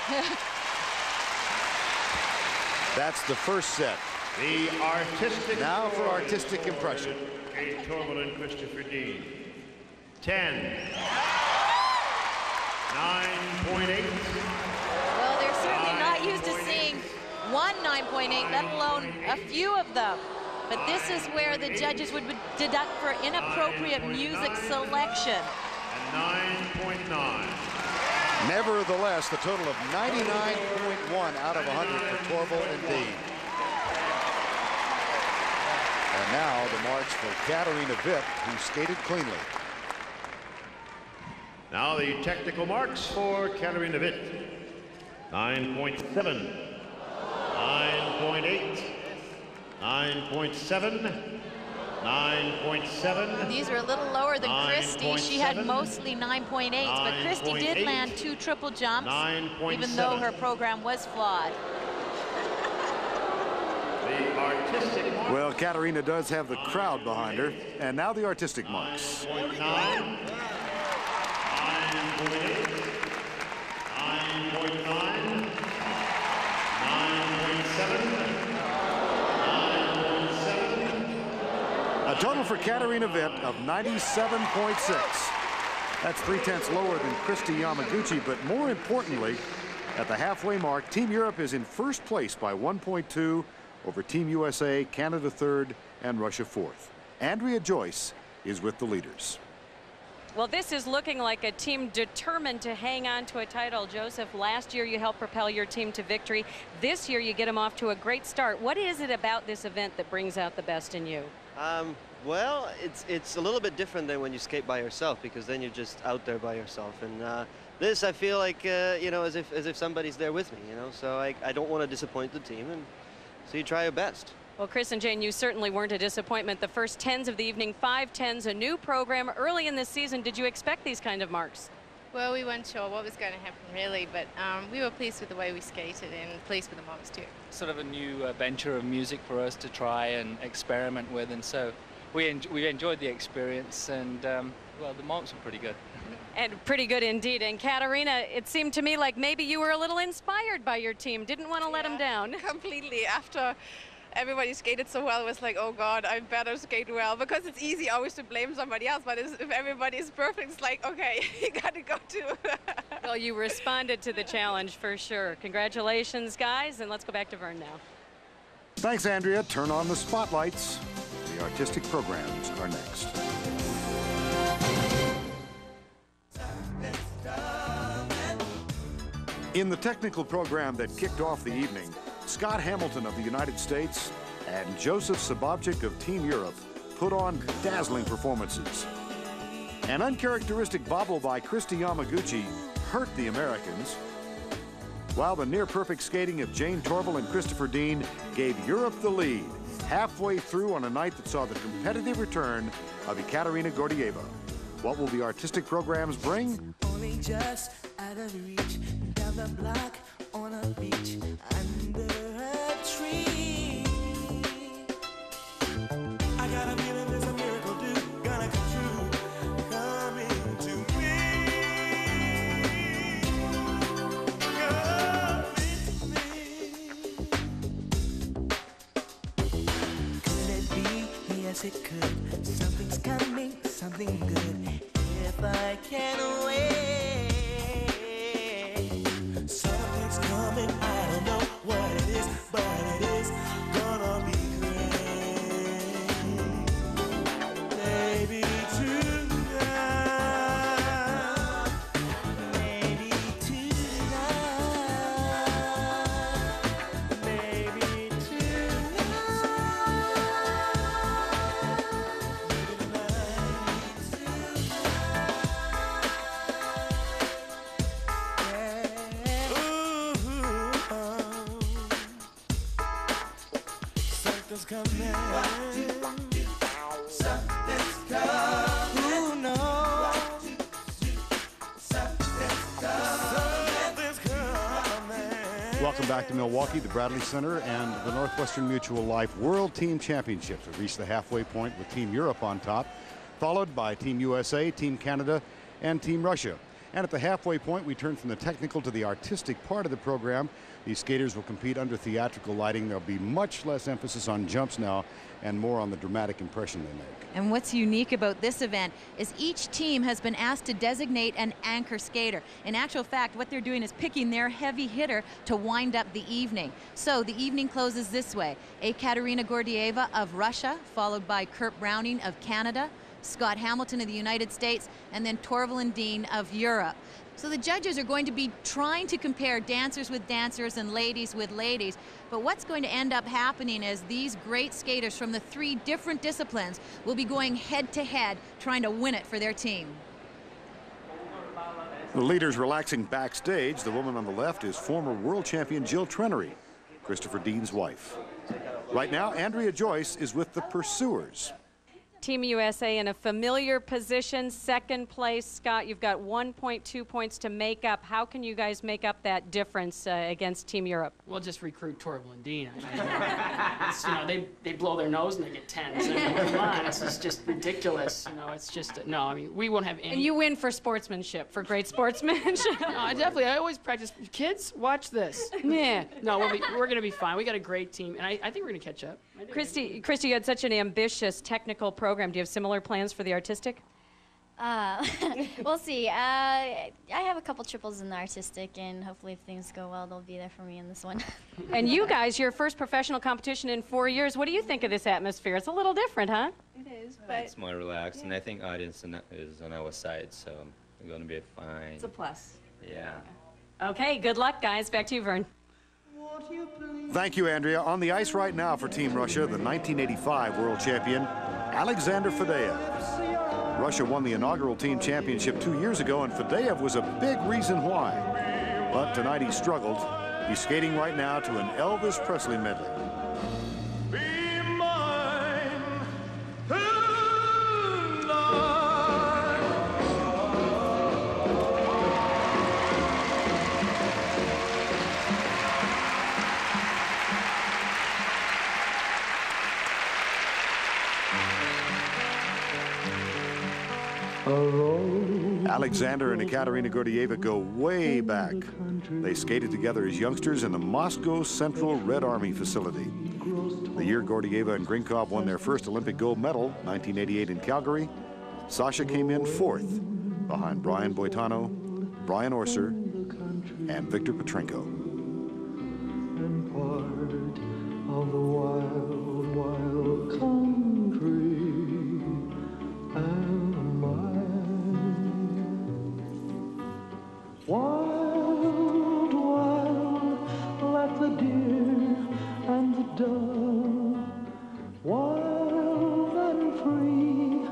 That's the first set. The artistic. Now for artistic impression. Jane Torval and Christopher Dean. 10. 9.8. Well, they're certainly not used to seeing one 9.8, let alone a few of them. But this is where the judges would deduct for inappropriate music selection. And 9.9. Nevertheless, the total of 99.1 out of 100 for Torval and Dean. And now the marks for Katarina Witt, who skated cleanly. Now the technical marks for Katarina Witt. 9.7. 9.8. 9.7. 9.7. These are a little lower than Christy. She had mostly 9.8s, but Christy did land 2 triple jumps, even though her program was flawed. The artistic marks. Well, Katarina does have the crowd behind her. And now the artistic marks. 9.9. 9.8. 9.9. 9.7. A total for Katarina Witt of 97.6. That's 0.3 lower than Christy Yamaguchi, but more importantly, at the halfway mark, Team Europe is in first place by 1.2 over Team USA, Canada third, and Russia fourth. Andrea Joyce is with the leaders. Well, this is looking like a team determined to hang on to a title. Joseph, last year you helped propel your team to victory. This year you get them off to a great start. What is it about this event that brings out the best in you? Well, it's a little bit different than when you skate by yourself, because then you're just out there by yourself. And this, I feel like, you know, as if somebody's there with me, you know. So I don't want to disappoint the team, and so you try your best. Well, Chris and Jane, you certainly weren't a disappointment. The first 10s of the evening, 5 10s, a new program early in this season. Did you expect these kind of marks? Well, we weren't sure what was going to happen, really, but we were pleased with the way we skated and pleased with the marks, too. Sort of a new venture of music for us to try and experiment with, and so we enjoyed the experience, and well, the marks were pretty good. And pretty good indeed. And Katarina, it seemed to me like maybe you were a little inspired by your team. Didn't want to let them down. Completely. After everybody skated so well, it was like, oh God, I better skate well, because it's easy always to blame somebody else, but if everybody is perfect, it's like, okay, you got to go too. Well, you responded to the challenge for sure. Congratulations, guys, and let's go back to Vern now. Thanks, Andrea. Turn on the spotlights. The artistic programs are next. In the technical program that kicked off the evening, Scott Hamilton of the United States and Joseph Sabovchik of Team Europe put on dazzling performances. An uncharacteristic bobble by Christy Yamaguchi hurt the Americans, while the near-perfect skating of Jane Torval and Christopher Dean gave Europe the lead halfway through on a night that saw the competitive return of Ekaterina Gordieva. What will the artistic programs bring? Only just out of reach, down the block on a beach, under a tree. I got a feeling there's a miracle. it could. Something's coming, something good. If I can wait, something's coming. I don't know what it is, but it is gonna be great. Maybe tonight, maybe tonight, maybe something's coming. Something's coming. Who knows? Something's coming. Welcome back to Milwaukee, the Bradley Center, and the Northwestern Mutual Life World Team Championships. We've reached the halfway point with Team Europe on top, followed by Team USA, Team Canada, and Team Russia. And at the halfway point, we turn from the technical to the artistic part of the program. These skaters will compete under theatrical lighting. There'll be much less emphasis on jumps now and more on the dramatic impression they make. And what's unique about this event is each team has been asked to designate an anchor skater. In actual fact, what they're doing is picking their heavy hitter to wind up the evening. So the evening closes this way. Ekaterina Gordieva of Russia, followed by Kurt Browning of Canada, Scott Hamilton of the United States, and then Torvill Dean of Europe. So the judges are going to be trying to compare dancers with dancers and ladies with ladies. But what's going to end up happening is these great skaters from the 3 different disciplines will be going head to head, trying to win it for their team. The leaders relaxing backstage. The woman on the left is former world champion Jill Trenery, Christopher Dean's wife. Right now, Andrea Joyce is with the pursuers. Team USA in a familiar position, second place. Scott, you've got 1.2 points to make up. How can you guys make up that difference against Team Europe? We'll just recruit Torvill and Dean. It's, you know, they blow their nose and they get 10s. I mean, come on, it's just ridiculous. You know, it's just, no, I mean, we won't have any. And you win for sportsmanship, for great sportsmanship. No, I always practice. Kids, watch this. Yeah. No, we're going to be fine. We got a great team, and I think we're going to catch up. Christy, you had such an ambitious technical program. Do you have similar plans for the artistic? We'll see. I have a couple triples in the artistic, and hopefully if things go well, they'll be there for me in this one. And you guys, your first professional competition in 4 years. What do you think of this atmosphere? It's a little different, huh? It is, but it's more relaxed, and I think audience is on our side, so we're going to be fine. It's a plus. Yeah. Okay, good luck, guys. Back to you, Vern. Thank you, Andrea. On the ice right now for Team Russia, the 1985 world champion, Alexander Fadeev. Russia won the inaugural team championship 2 years ago, and Fadeev was a big reason why. But tonight he struggled. He's skating right now to an Elvis Presley medley. Alexander and Ekaterina Gordieva go way back. They skated together as youngsters in the Moscow Central Red Army facility. The year Gordieva and Grinkov won their first Olympic gold medal, 1988 in Calgary, Sasha came in 4th, behind Brian Boitano, Brian Orser, and Victor Petrenko. And part of the wild, wild country am I. Wild, wild, like the deer and the dove. Wild and free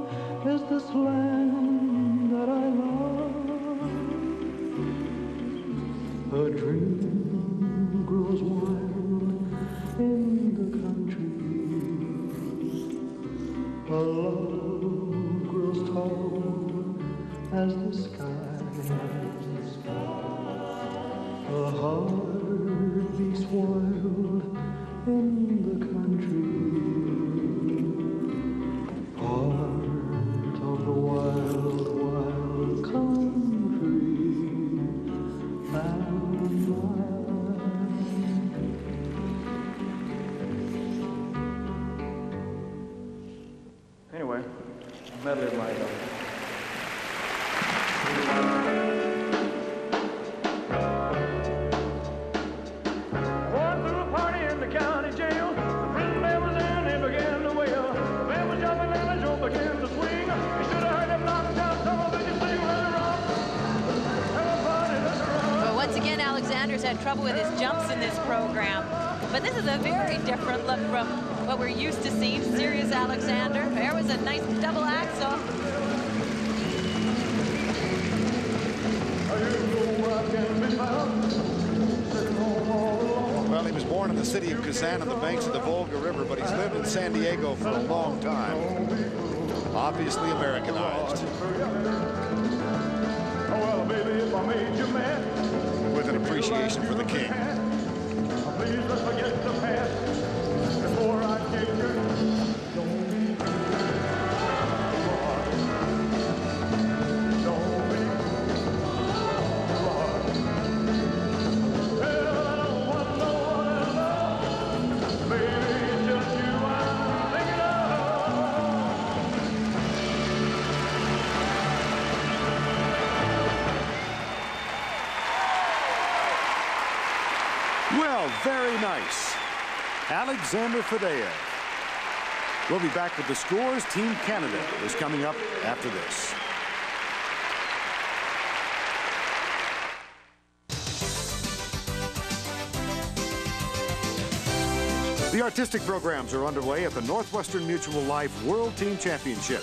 is this land that I love. A dream grows wild in the country. A love grows tall as the sky. A heart beats wild in the country. Part of the wild, wild country am I. Alexander's had trouble with his jumps in this program, but this is a very different look from what we're used to seeing. Sirius Alexander. There was a nice double axel. Well, he was born in the city of Kazan on the banks of the Volga River, but he's lived in San Diego for a long time. Obviously Americanized. Well, baby, if I made you mad, with an appreciation for the king. please let's forget the past before I take you. Well, very nice. Alexander Fadeev. We'll be back with the scores. Team Canada is coming up after this. The artistic programs are underway at the Northwestern Mutual Life World Team Championship.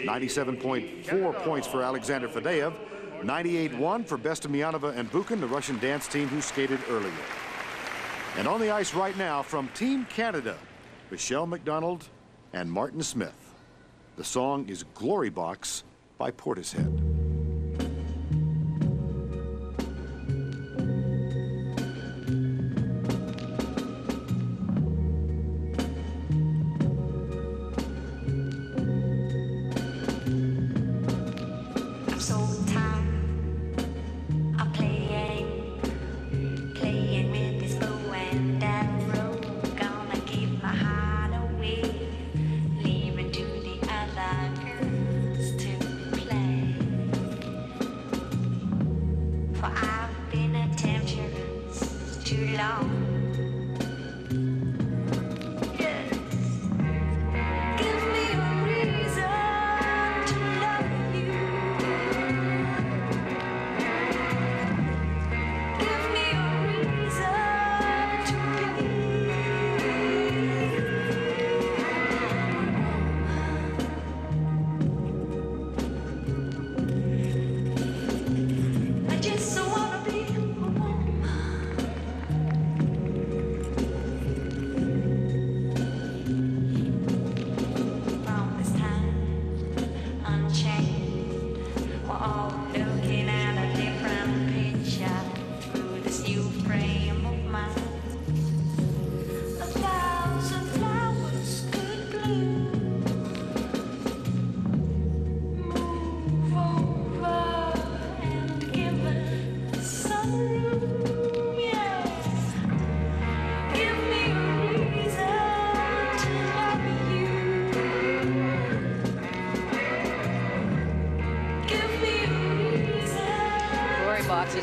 97.4 points for Alexander Fadeev, 98-1 for Bestemianova and Buchan, the Russian dance team who skated earlier. And on the ice right now from Team Canada, Michelle McDonald and Martin Smith. The song is Glory Box by Portishead.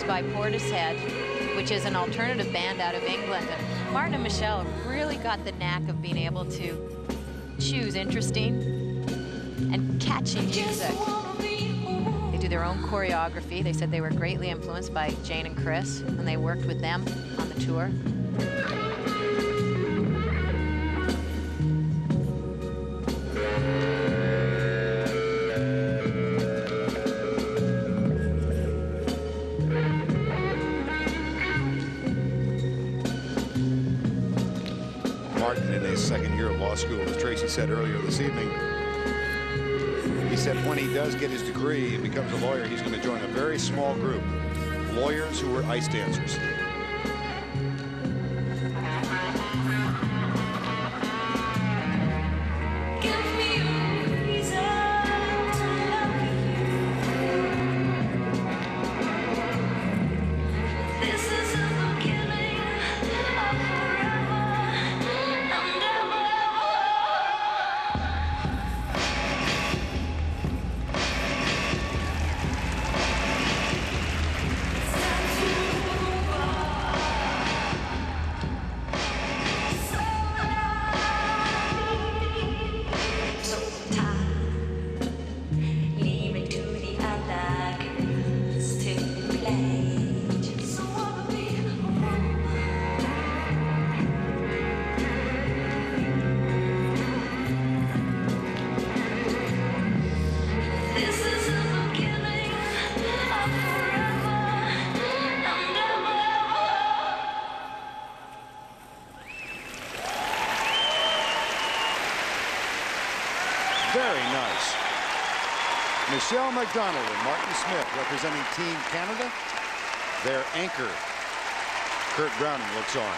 By Portishead, which is an alternative band out of England. And Martin and Michelle really got the knack of being able to choose interesting and catchy music. They do their own choreography. They said they were greatly influenced by Jane and Chris when they worked with them on the tour. School, as Tracy said earlier this evening. He said when he does get his degree and becomes a lawyer, he's going to join a very small group, lawyers who are ice dancers. ice. Michelle McDonald and Martin Smith representing Team Canada. Their anchor, Kurt Browning, looks on.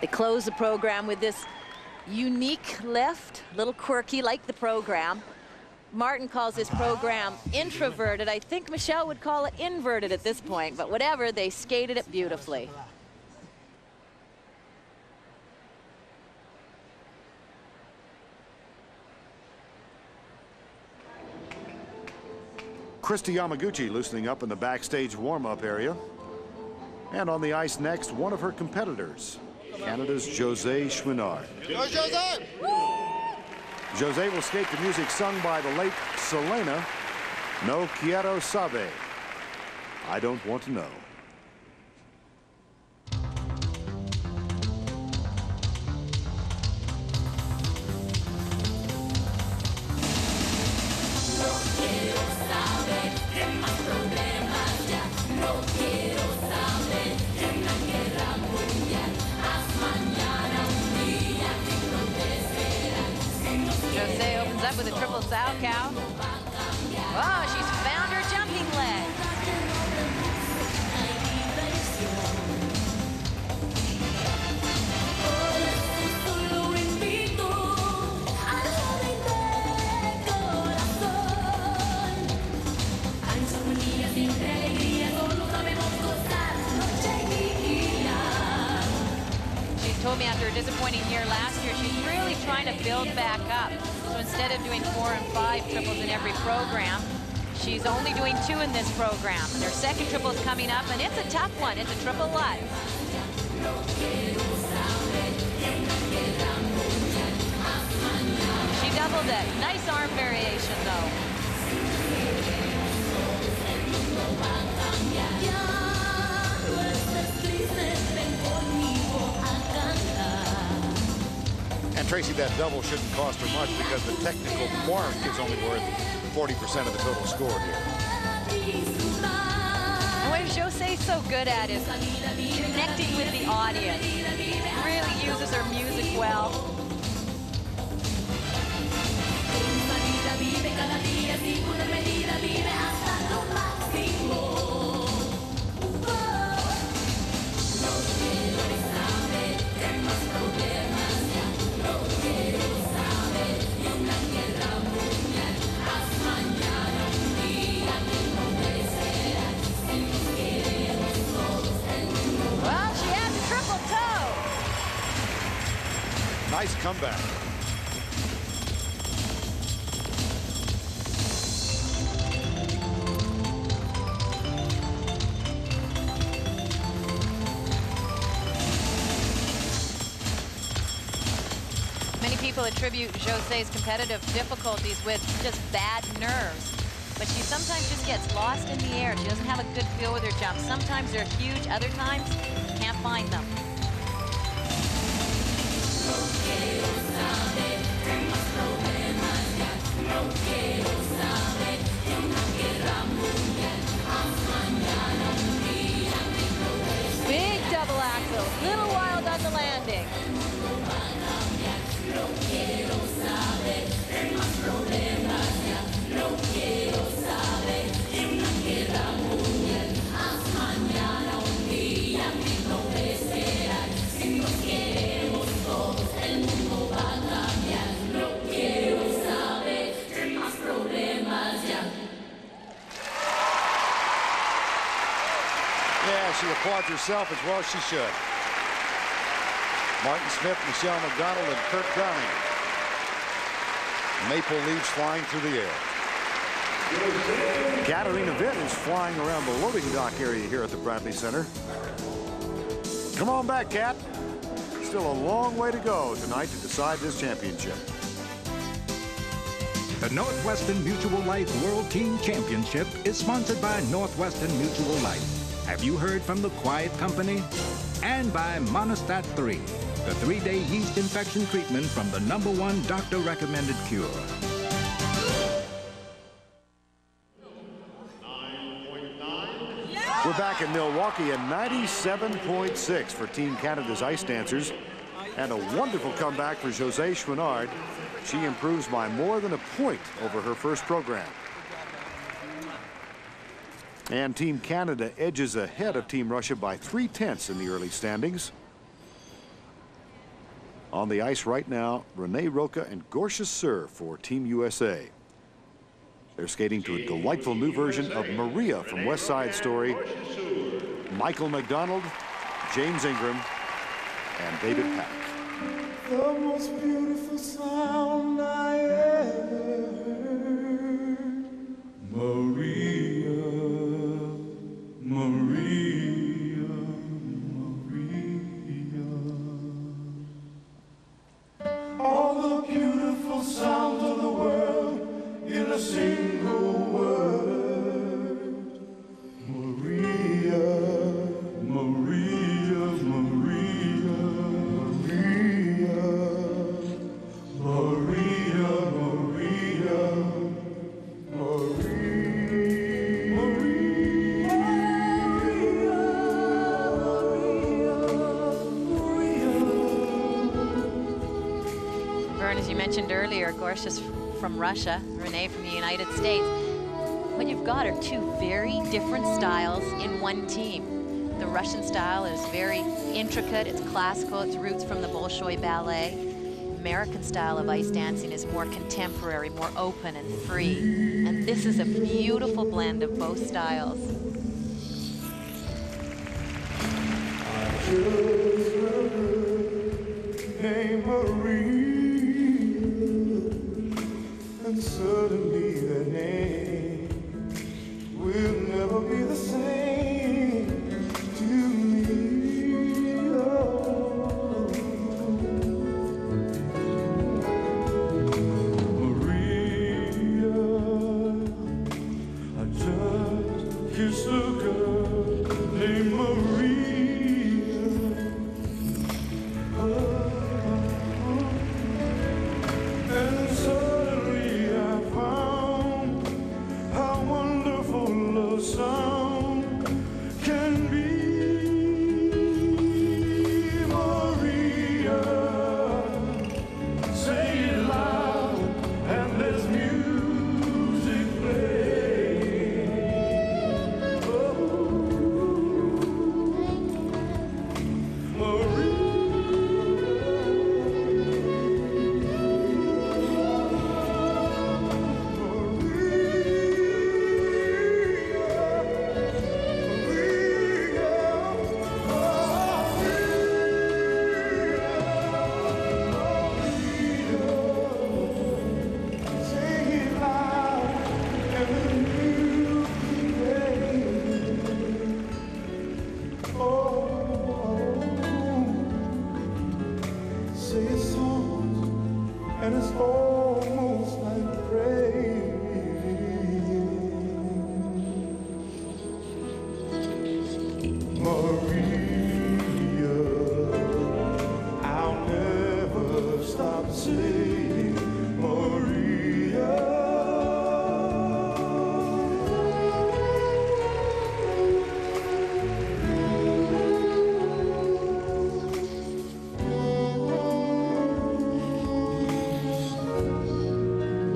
They close the program with this unique lift, a little quirky like the program. Martin calls this program introverted. I think Michelle would call it inverted at this point, but whatever, they skated it beautifully. Christy Yamaguchi loosening up in the backstage warm-up area. And on the ice next, one of her competitors, Canada's José Chouinard. José will skate the music sung by the late Selena, No Quiero Saber. I don't want to know. José opens up with a triple sow cow. Oh, she's found her jumping leg. She told me after a disappointing year last year, she's really trying to build back up. So instead of doing 4 and 5 triples in every program, she's only doing 2 in this program. And her second triple is coming up, and it's a tough one. It's a triple Lutz. She doubled it. Nice arm variation, though. And Tracy, that double shouldn't cost her much because the technical mark is only worth 40% of the total score here. And what José's so good at is connecting with the audience. Really uses her music well. Well, she has a triple toe. Nice comeback. Many people attribute José's competitive difficulties with just bad nerves. But she sometimes just gets lost in the air. She doesn't have a good feel with her jumps. Sometimes they're huge, other times can't find them. Big double axel, little wild on the landing. Yeah, she applauds herself as well as she should. Martin Smith, Michelle McDonald, and Kurt Browning. Maple leaves flying through the air. Katarina Witt is flying around the loading dock area here at the Bradley Center. Come on back, Kat. Still a long way to go tonight to decide this championship. The Northwestern Mutual Life World Team Championship is sponsored by Northwestern Mutual Life. Have you heard from the Quiet Company? And by Monostat 3, the 3-day yeast infection treatment from the #1 doctor-recommended cure. We're back in Milwaukee at 97.6 for Team Canada's ice dancers. And a wonderful comeback for José Chouinard. She improves by more than a point over her first program. And Team Canada edges ahead of Team Russia by 3/10 in the early standings. On the ice right now, Renee Roca and Gorsia Sur for Team USA. They're skating to a delightful new version of Maria from West Side Story. Michael McDonald, James Ingram, and David Pack. The most beautiful sound I ever heard. Maria, Maria, Maria. All the beautiful sounds of the world in a single word. Maria, Maria, Maria, Maria, Maria, Vern, as you mentioned earlier, Gorsia's from Russia, Renee from the United States. What you've got are two very different styles in one team. The Russian style is very intricate, it's classical, it's roots from the Bolshoi ballet. American style of ice dancing is more contemporary, more open and free. And this is a beautiful blend of both styles. Hey Maria, and suddenly the name will never be the same to me. Maria, I just kissed a girl named Maria. And suddenly I found how wonderful a sound can be. Maria, say it loud and there's music playing. Oh, Maria. And it's almost like praying. Maria, I'll never stop saying Maria.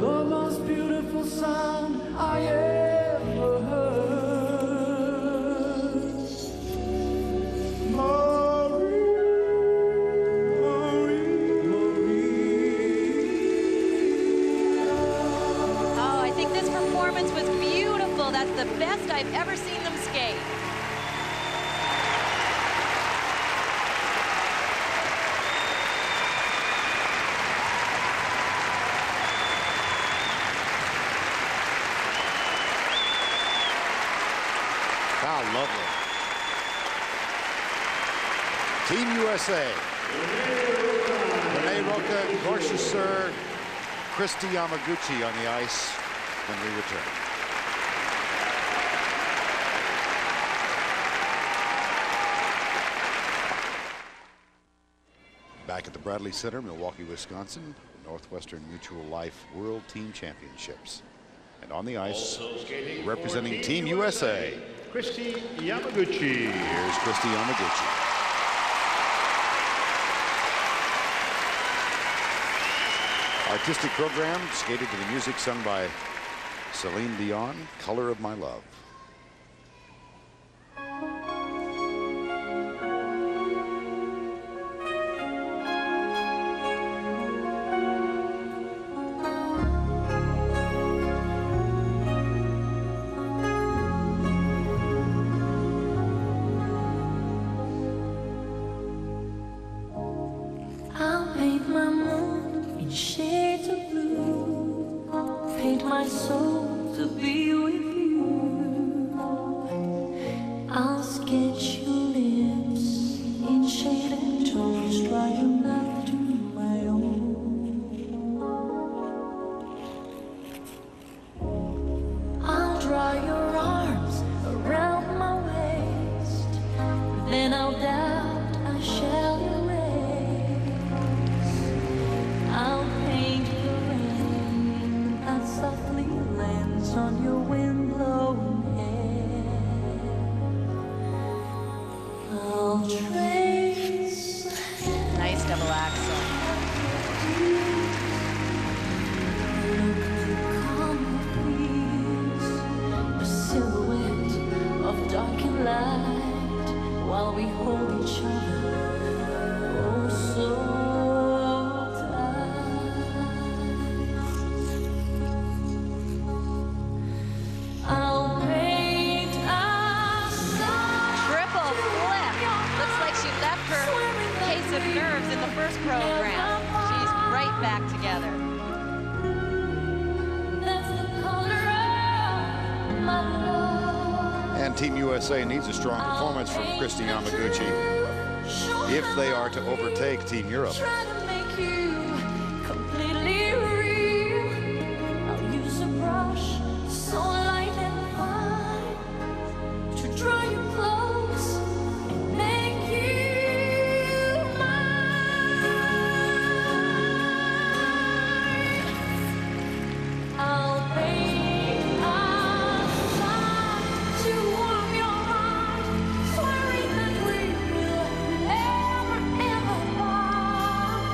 The most beautiful sound I ever heard. Maria, Oh, I think this performance was beautiful. That's the best I've ever seen them skate. How lovely. Team USA. Renee Roca, Gorsia Sur, Christy Yamaguchi on the ice when we return. Back at the Bradley Center, Milwaukee, Wisconsin, Northwestern Mutual Life World Team Championships. And on the ice, representing Team USA, Christy Yamaguchi. Here's Christy Yamaguchi. Artistic program skated to the music sung by Celine Dion, Color of My Love. I'll paint my moon in shades of blue, paint my soul to be with you. I'll sketch your lips in shaded tones, draw your mouth to my own. I'll draw your arms around my waist, then I'll doubt I shall erase. I'll paint the rain that softly lands on your wind-blown hair. I'll trace Nice double axel. a silhouette of dark and light while we hold each other oh so tight. I'll paint a Triple flip. Looks like she left her case of nerves in the first program. She's right back together. that's the color of my love. And Team USA needs a strong performance from Christy Yamaguchi if they are to overtake Team Europe. Try to make you completely real. I'll use a brush so light and fine to draw you close and make you mine. I'll paint a sign to warm your heart, swearing that we will never, ever part.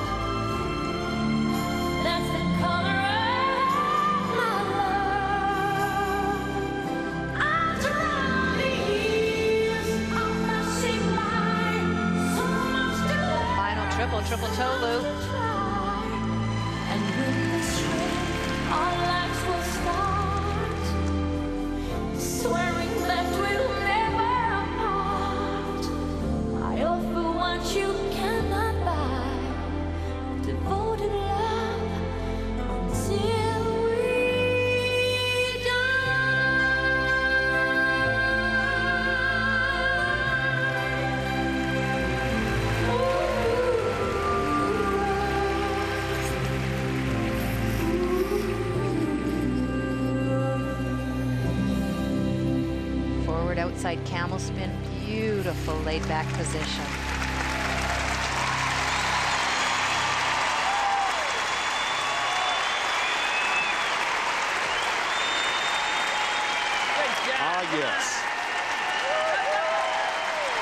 That's the color of my love. I'll draw the years of passing by, so much to learn. Final triple toe loop. And with this ring, our lives will start, swearing that we'll never part. I offer what you cannot buy, devoted love until we Forward outside camel spin. Beautiful laid back position. Ah, yes.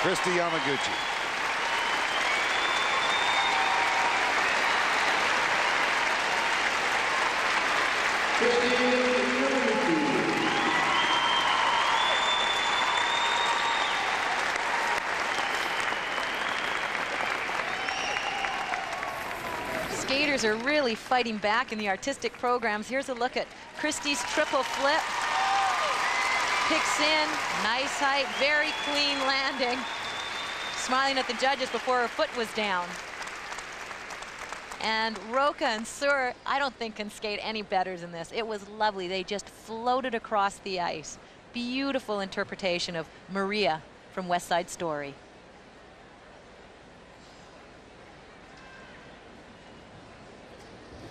Christy Yamaguchi. Skaters are really fighting back in the artistic programs. Here's a look at Christy's triple flip. Picks in, nice height, very clean landing. Smiling at the judges before her foot was down. And Roca and Sur, I don't think can skate any better than this. It was lovely. They just floated across the ice. Beautiful interpretation of Maria from West Side Story.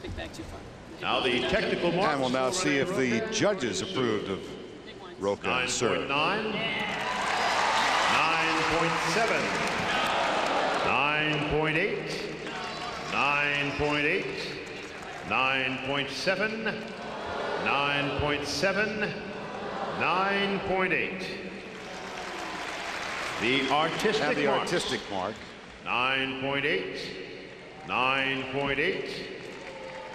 Big bag too far. Now the technical marks. And we'll now see if the judges approved of Roca and Sur. 9.9, 9.7, 9.8, 9.8, 9.7, 9.7, 9.8. The artistic And the marks. artistic mark. 9.8, 9.8,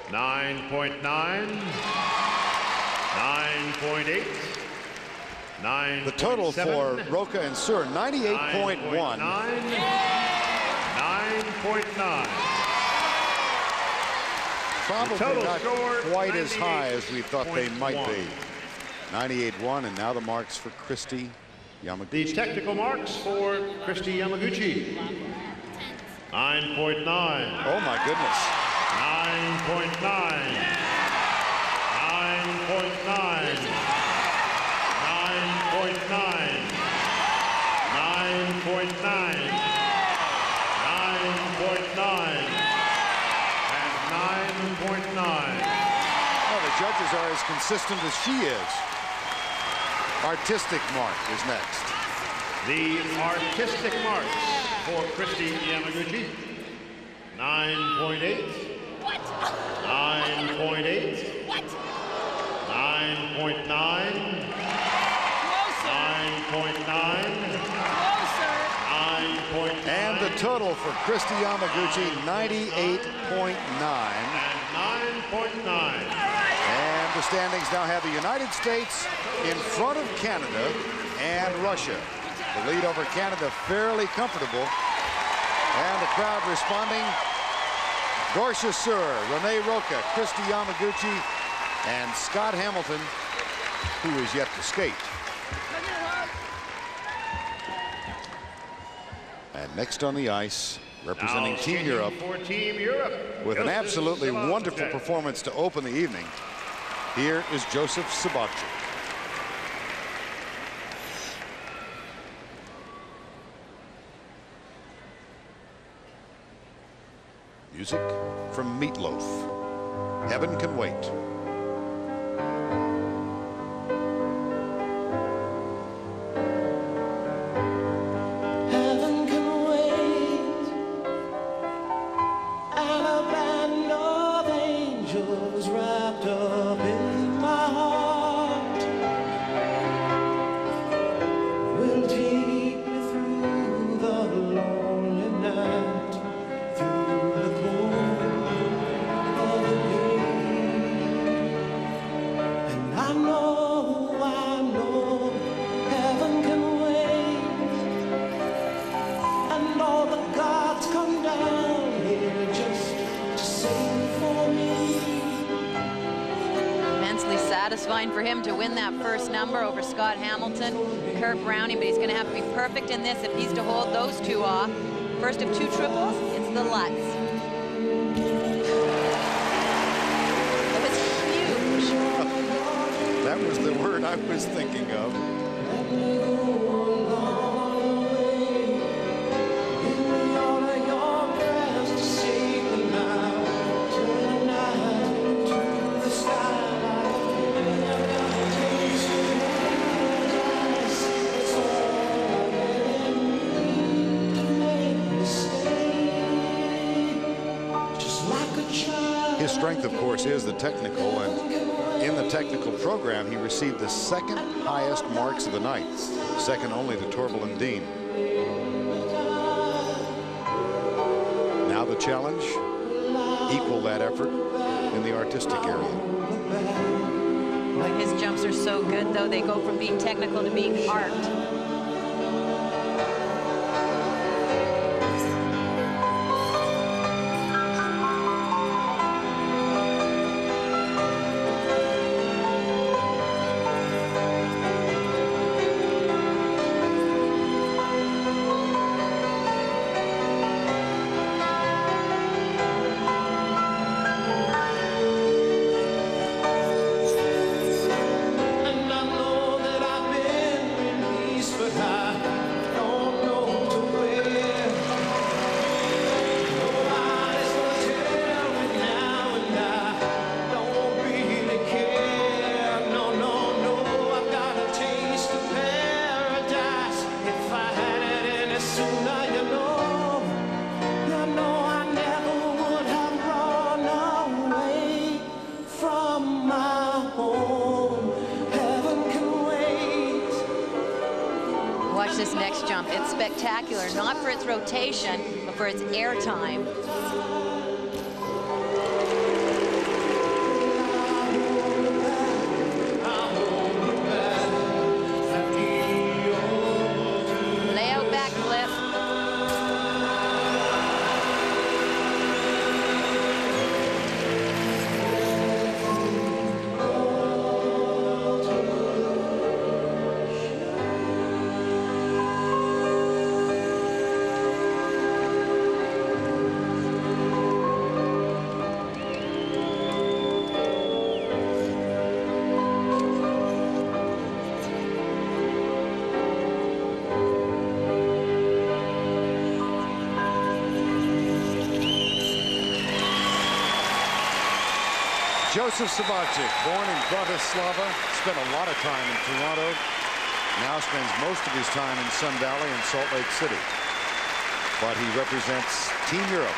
9.9, 9.8, 9. The total for Roca and Sur, 98.1. 9.9. Probably not quite as high as we thought they might be. 98.1, and now the marks for Christy Yamaguchi. The technical marks for Christy Yamaguchi. 9.9. Oh my goodness. 9.9. 9.9. 9.9. 9.9. 9.9. And 9.9. Well, the judges are as consistent as she is. Artistic mark is next. The artistic marks for Christy Yamaguchi. 9.8. What? 9.8. What? 9.9. 9.9. 9.9. And the total for Christy Yamaguchi, 98.9. And 9.9. And the standings now have the United States in front of Canada and Russia. The lead over Canada fairly comfortable. And the crowd responding. Dorcia Sur, Renee Roca, Christy Yamaguchi, and Scott Hamilton, who is yet to skate. And next on the ice, representing Now Team Europe, for Team Europe, with an Joseph absolutely Sabacek. wonderful performance to open the evening. Here is Joseph Sabacek. Music from Meatloaf. Heaven Can Wait. Heaven can wait, and a band of angels wrapped up in my heart will take me through the lonely night, through the cold of the day. And I know heaven can wait. And all the gods come down here just to sing for me. Immensely satisfying for him to win that first number over Scott Hamilton, Kurt Browning, but he's going to have to be perfect in this if he's to hold those two off. First of two triples, it's the Lutz. It was huge. That was the word I was thinking of. His strength, of course, is the technical, and in the technical program, he received the second highest marks of the night, second only to Torbil and Dean. Now the challenge, equal that effort in the artistic area. His jumps are so good, though. They go from being technical to being art. And I know that I've been released spectacular, not for its rotation, but for its air time. Layout backflip. Joseph Sabavchik, born in Bratislava, spent a lot of time in Toronto, now spends most of his time in Sun Valley and Salt Lake City. But he represents Team Europe.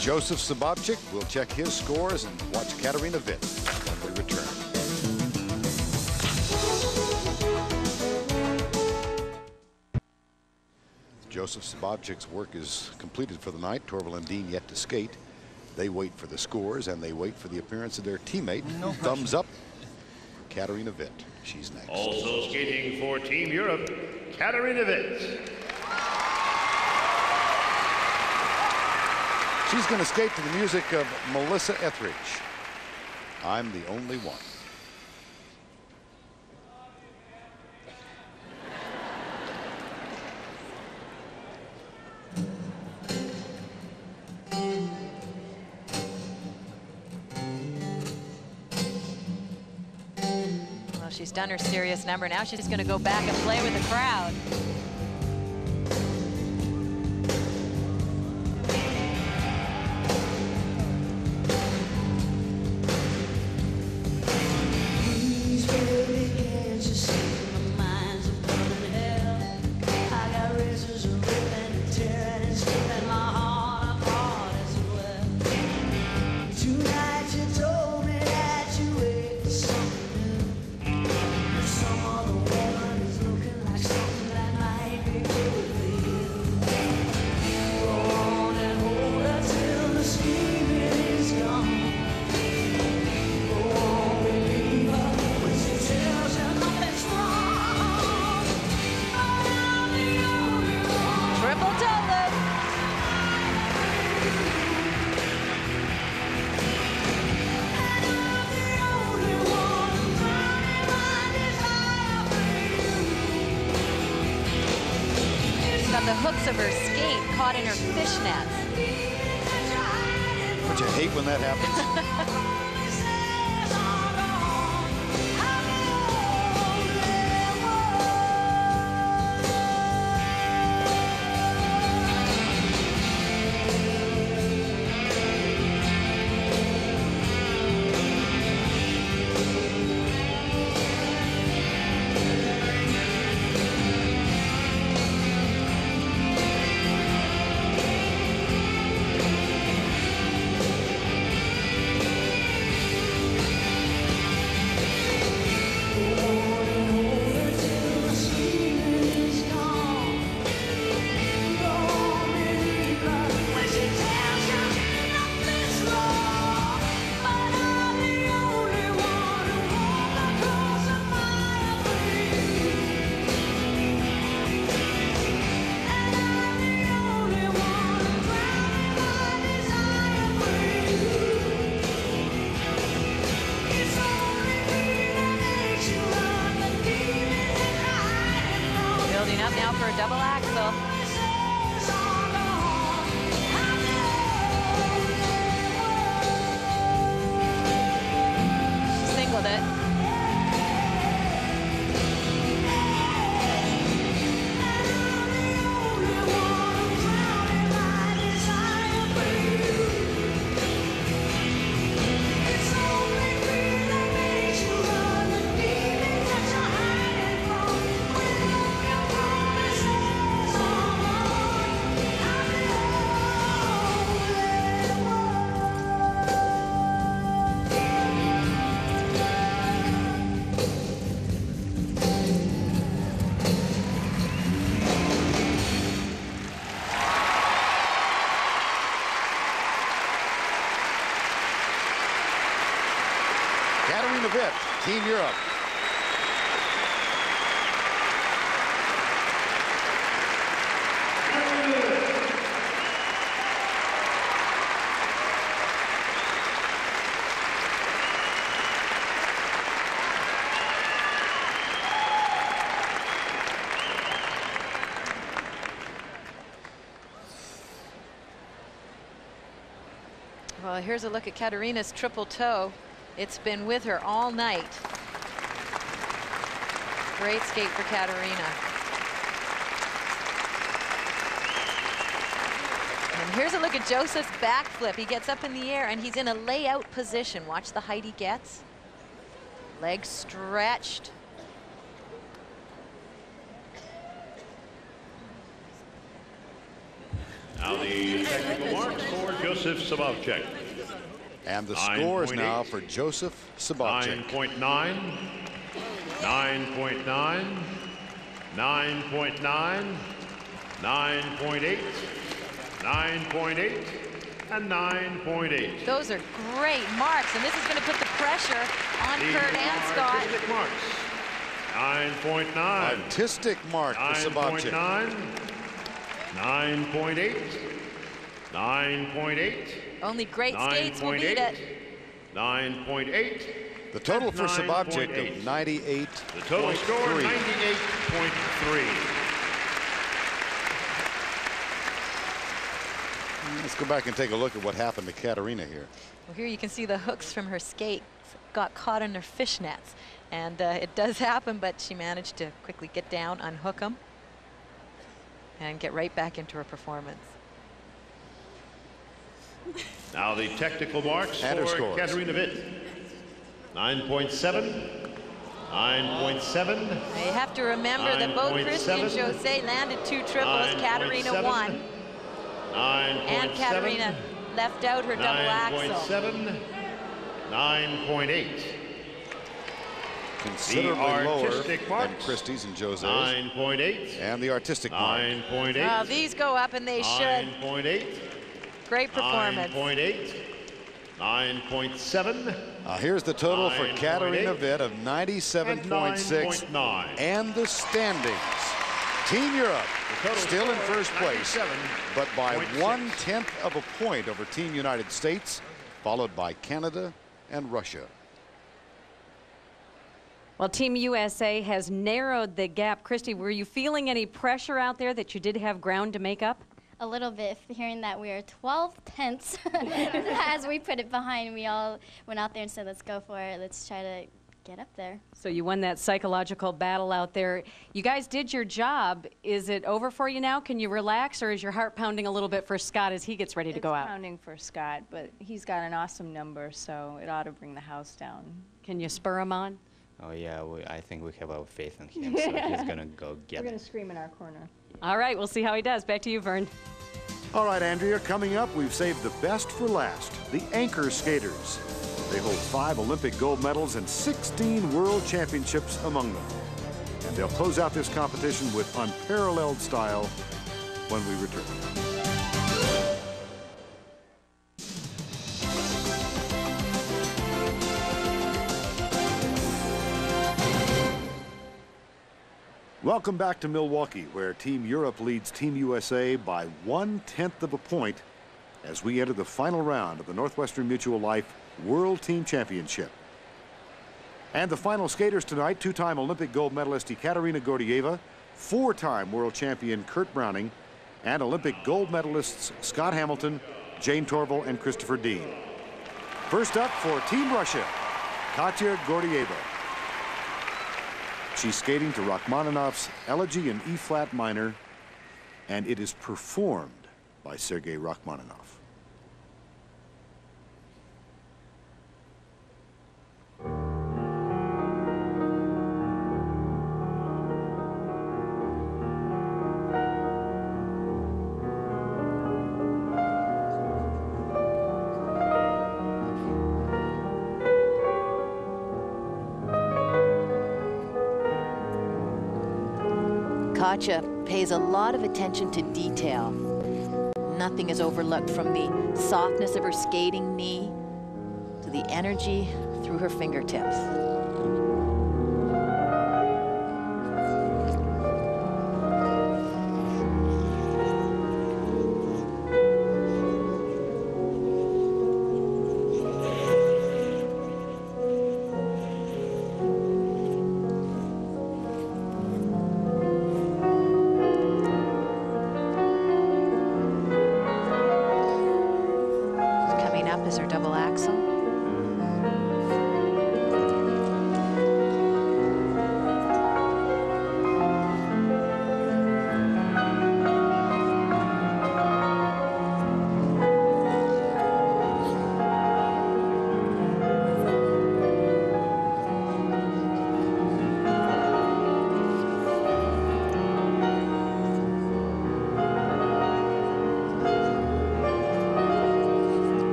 Joseph Sabavchik will check his scores and watch Katarina Witt when we return. Joseph Sabavchik's work is completed for the night. Torvill and Dean yet to skate. They wait for the scores and they wait for the appearance of their teammate. Thumbs up for Katarina Witt. She's next. Also skating for Team Europe, Katarina Witt. She's going to skate to the music of Melissa Etheridge. I'm the Only One. Well, she's done her serious number. Now she's going to go back and play with the crowd. The hooks of her skate caught in her fishnets. Don't you hate when that happens? Up now for a double axel. She singled it. Team Europe. Well, here's a look at Katarina's triple toe. It's been with her all night. Great skate for Katarina. And here's a look at Joseph's backflip. He gets up in the air and he's in a layout position. Watch the height he gets. Legs stretched. Now the technical marks for Joseph Sabavchik. And the scores now for Joseph Sabavchik. 9.9, 9.9, 9.9, 9.8, 9.8, and 9.8. Those are great marks, and this is going to put the pressure on Kurt and Scott. Artistic marks. 9.9. Artistic mark for Sabavchik. 9.8. 9.8. Only great skates will beat it. 9.8. The total for Sabavchik of 98. The total score 98.3. Let's go back and take a look at what happened to Katarina here. Well, here you can see the hooks from her skates got caught in her fishnets. And it does happen, but she managed to quickly get down, unhook them, and get right back into her performance. Now the technical marks and for scores. Katarina Witt. 9.7, 9.7. You have to remember that both Christy and Jose landed 2 triples. Katarina won. 9. And Katarina left out her double axel. 9.7, 9.8. Considerably lower than Christie's and Jose's. 9.8. And the artistic mark. 9.8. These go up, and they should. 9.8. Great performance. 9.8. 9.7. Here's the total for Katarina Witt of 97.6. And the standings. Team Europe still in first place, but by 1/10 of a point over Team United States, followed by Canada and Russia. Well, Team USA has narrowed the gap. Christy, were you feeling any pressure out there that you did have ground to make up? A little bit, hearing that we are 12/10 as we put it behind. We all went out there and said, let's go for it. Let's try to get up there. So you won that psychological battle out there. You guys did your job. Is it over for you now? Can you relax, or is your heart pounding a little bit for Scott as he gets ready to go out? It's pounding for Scott, but he's got an awesome number, so it ought to bring the house down. Can you spur him on? Oh yeah, I think we have our faith in him, so he's gonna go get We're it. going to scream in our corner. All right, we'll see how he does. Back to you, Vern. All right, Andrea, coming up, we've saved the best for last, the anchor skaters. They hold 5 Olympic gold medals and 16 world championships among them. And they'll close out this competition with unparalleled style when we return. Welcome back to Milwaukee, where Team Europe leads Team USA by 1/10 of a point as we enter the final round of the Northwestern Mutual Life World Team Championship. And the final skaters tonight, 2-time Olympic gold medalist Ekaterina Gordieva, 4-time world champion Kurt Browning, and Olympic gold medalists Scott Hamilton, Jane Torval, and Christopher Dean. First up for Team Russia, Katya Gordieva. She's skating to Rachmaninoff's Elegy in E-flat minor, and it is performed by Sergei Rachmaninoff. Katya pays a lot of attention to detail. Nothing is overlooked, from the softness of her skating knee to the energy through her fingertips.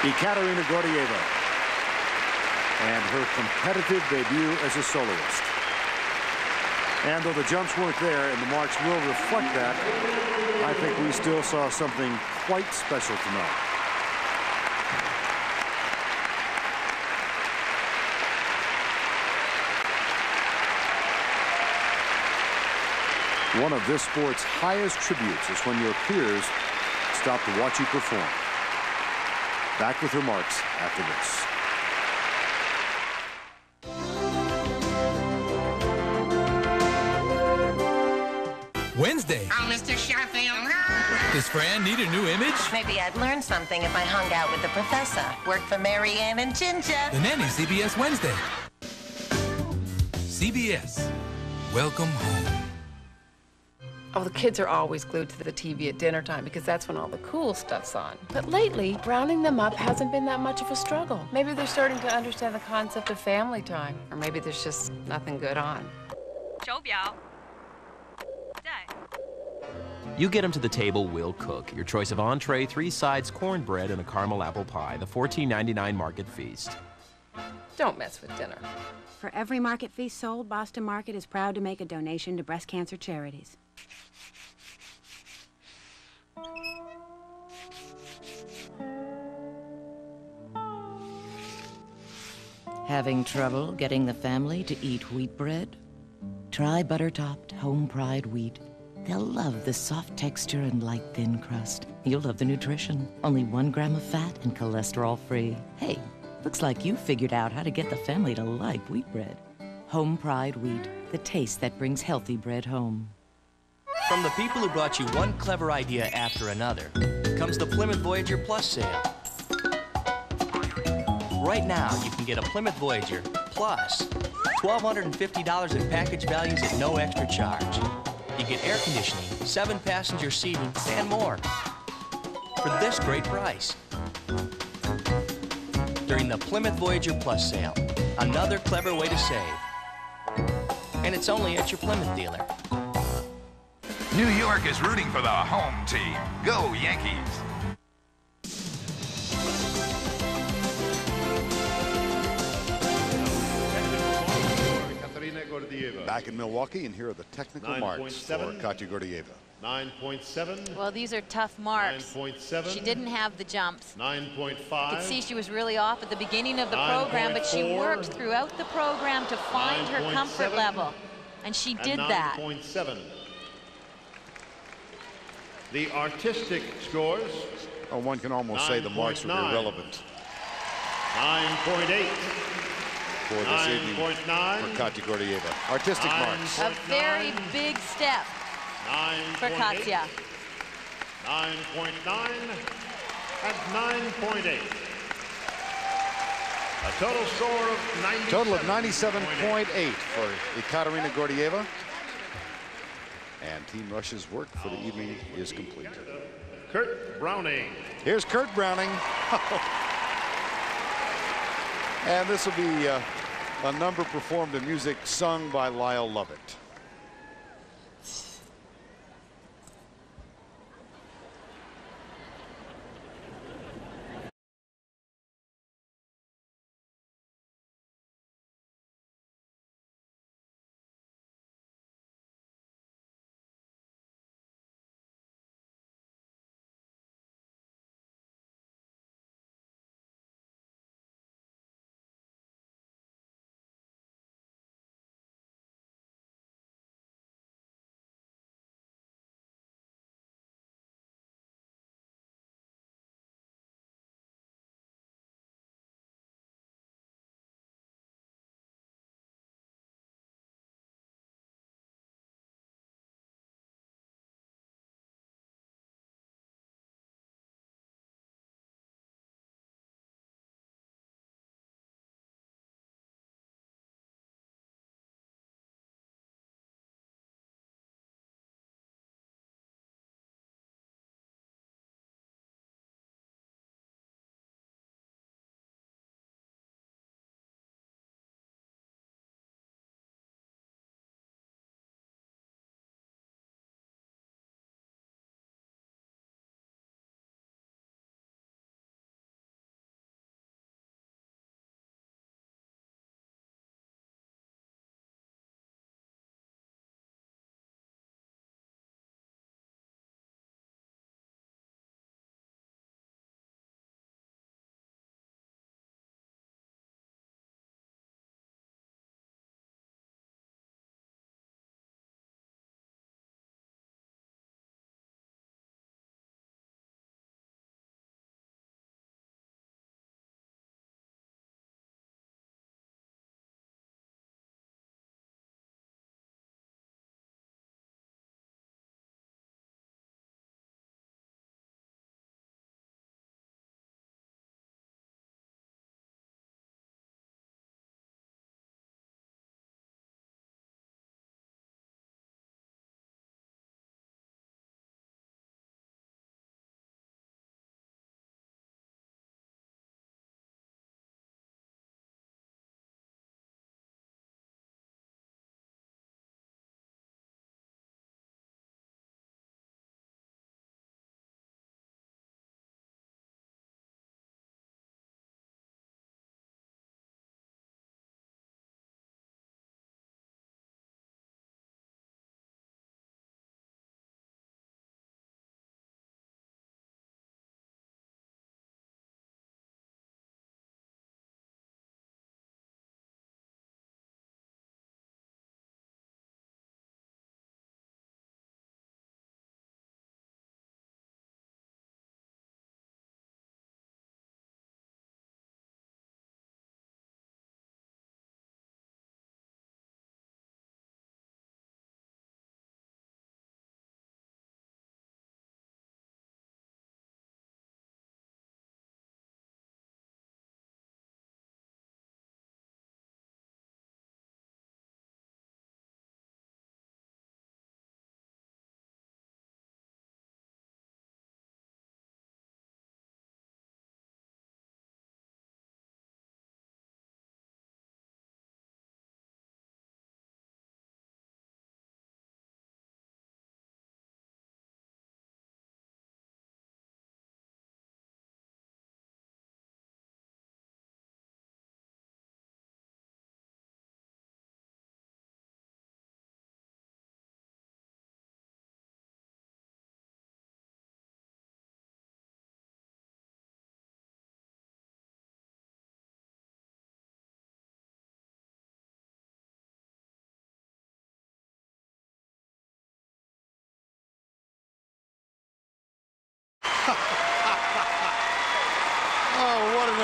Ekaterina Gordieva, and her competitive debut as a soloist. And though the jumps weren't there, and the marks will reflect that, I think we still saw something quite special tonight. One of this sport's highest tributes is when your peers stop to watch you perform. Back with her marks after this. Wednesday. Oh, Mr. Sheffield. Does Fran need a new image? Maybe I'd learn something if I hung out with the professor. Worked for Mary Ann and Ginger. The Nanny CBS Wednesday. CBS. Welcome home. Oh, the kids are always glued to the TV at dinner time because that's when all the cool stuff's on. But lately, rounding them up hasn't been that much of a struggle. Maybe they're starting to understand the concept of family time. Or maybe there's just nothing good on. You get them to the table, we'll cook. Your choice of entree, 3 sides, cornbread, and a caramel apple pie. The $14.99 Market Feast. Don't mess with dinner. For every Market Feast sold, Boston Market is proud to make a donation to breast cancer charities. Having trouble getting the family to eat wheat bread? Try butter-topped, home-pride wheat. They'll love the soft texture and light, thin crust. You'll love the nutrition. Only 1 gram of fat and cholesterol-free. Hey, looks like you figured out how to get the family to like wheat bread. Home Pride Wheat, the taste that brings healthy bread home. From the people who brought you one clever idea after another, comes the Plymouth Voyager Plus sale. Right now, you can get a Plymouth Voyager Plus, $1,250 in package values at no extra charge. You get air conditioning, 7-passenger seating, and more for this great price. During the Plymouth Voyager Plus sale, another clever way to save. And it's only at your Plymouth dealer. New York is rooting for the home team. Go Yankees! Back in Milwaukee, and here are the technical marks for Katya Gordieva. 9.7. Well, these are tough marks. 9.7. She didn't have the jumps. 9.5. You could see she was really off at the beginning of the program, but she worked throughout the program to find her comfort level, and she did that. 9.7. The artistic scores. Oh, one can almost say the marks are irrelevant. 9.8. For this evening for Katya Gordieva. Artistic marks. A very big step for Katya. 9.9 and 9.8. A total score of 97. Total of 97.8 for Ekaterina Gordieva. And Team Russia's work for the evening is complete. Kurt Browning. Here's Kurt Browning. And this will be a number performed in music sung by Lyle Lovett.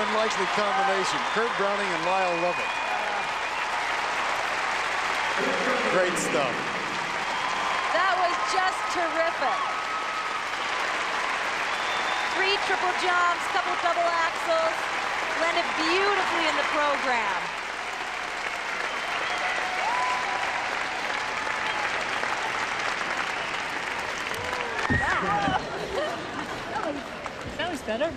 unlikely combination. Kurt Browning and Lyle Lovett. Great stuff. That was just terrific. 3 triple jumps, couple double axels, blended beautifully in the program. That was better.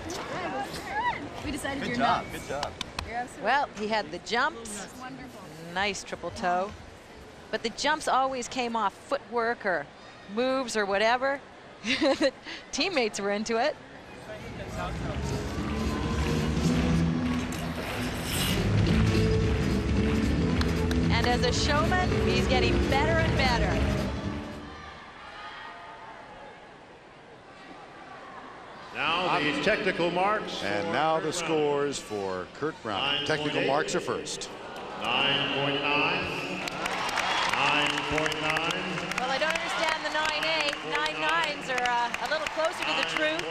We decided Good you're job. nuts. Good job. You're absolutely Well, he had the jumps. Nice triple toe. But the jumps always came off footwork or moves or whatever. The teammates were into it. And as a showman, he's getting better and better. Now the technical marks. And now the scores for Kurt Browning. Technical marks are first. 9.9. 9.9. Well, I don't understand the 9-8. 9-9s are a little closer to the truth.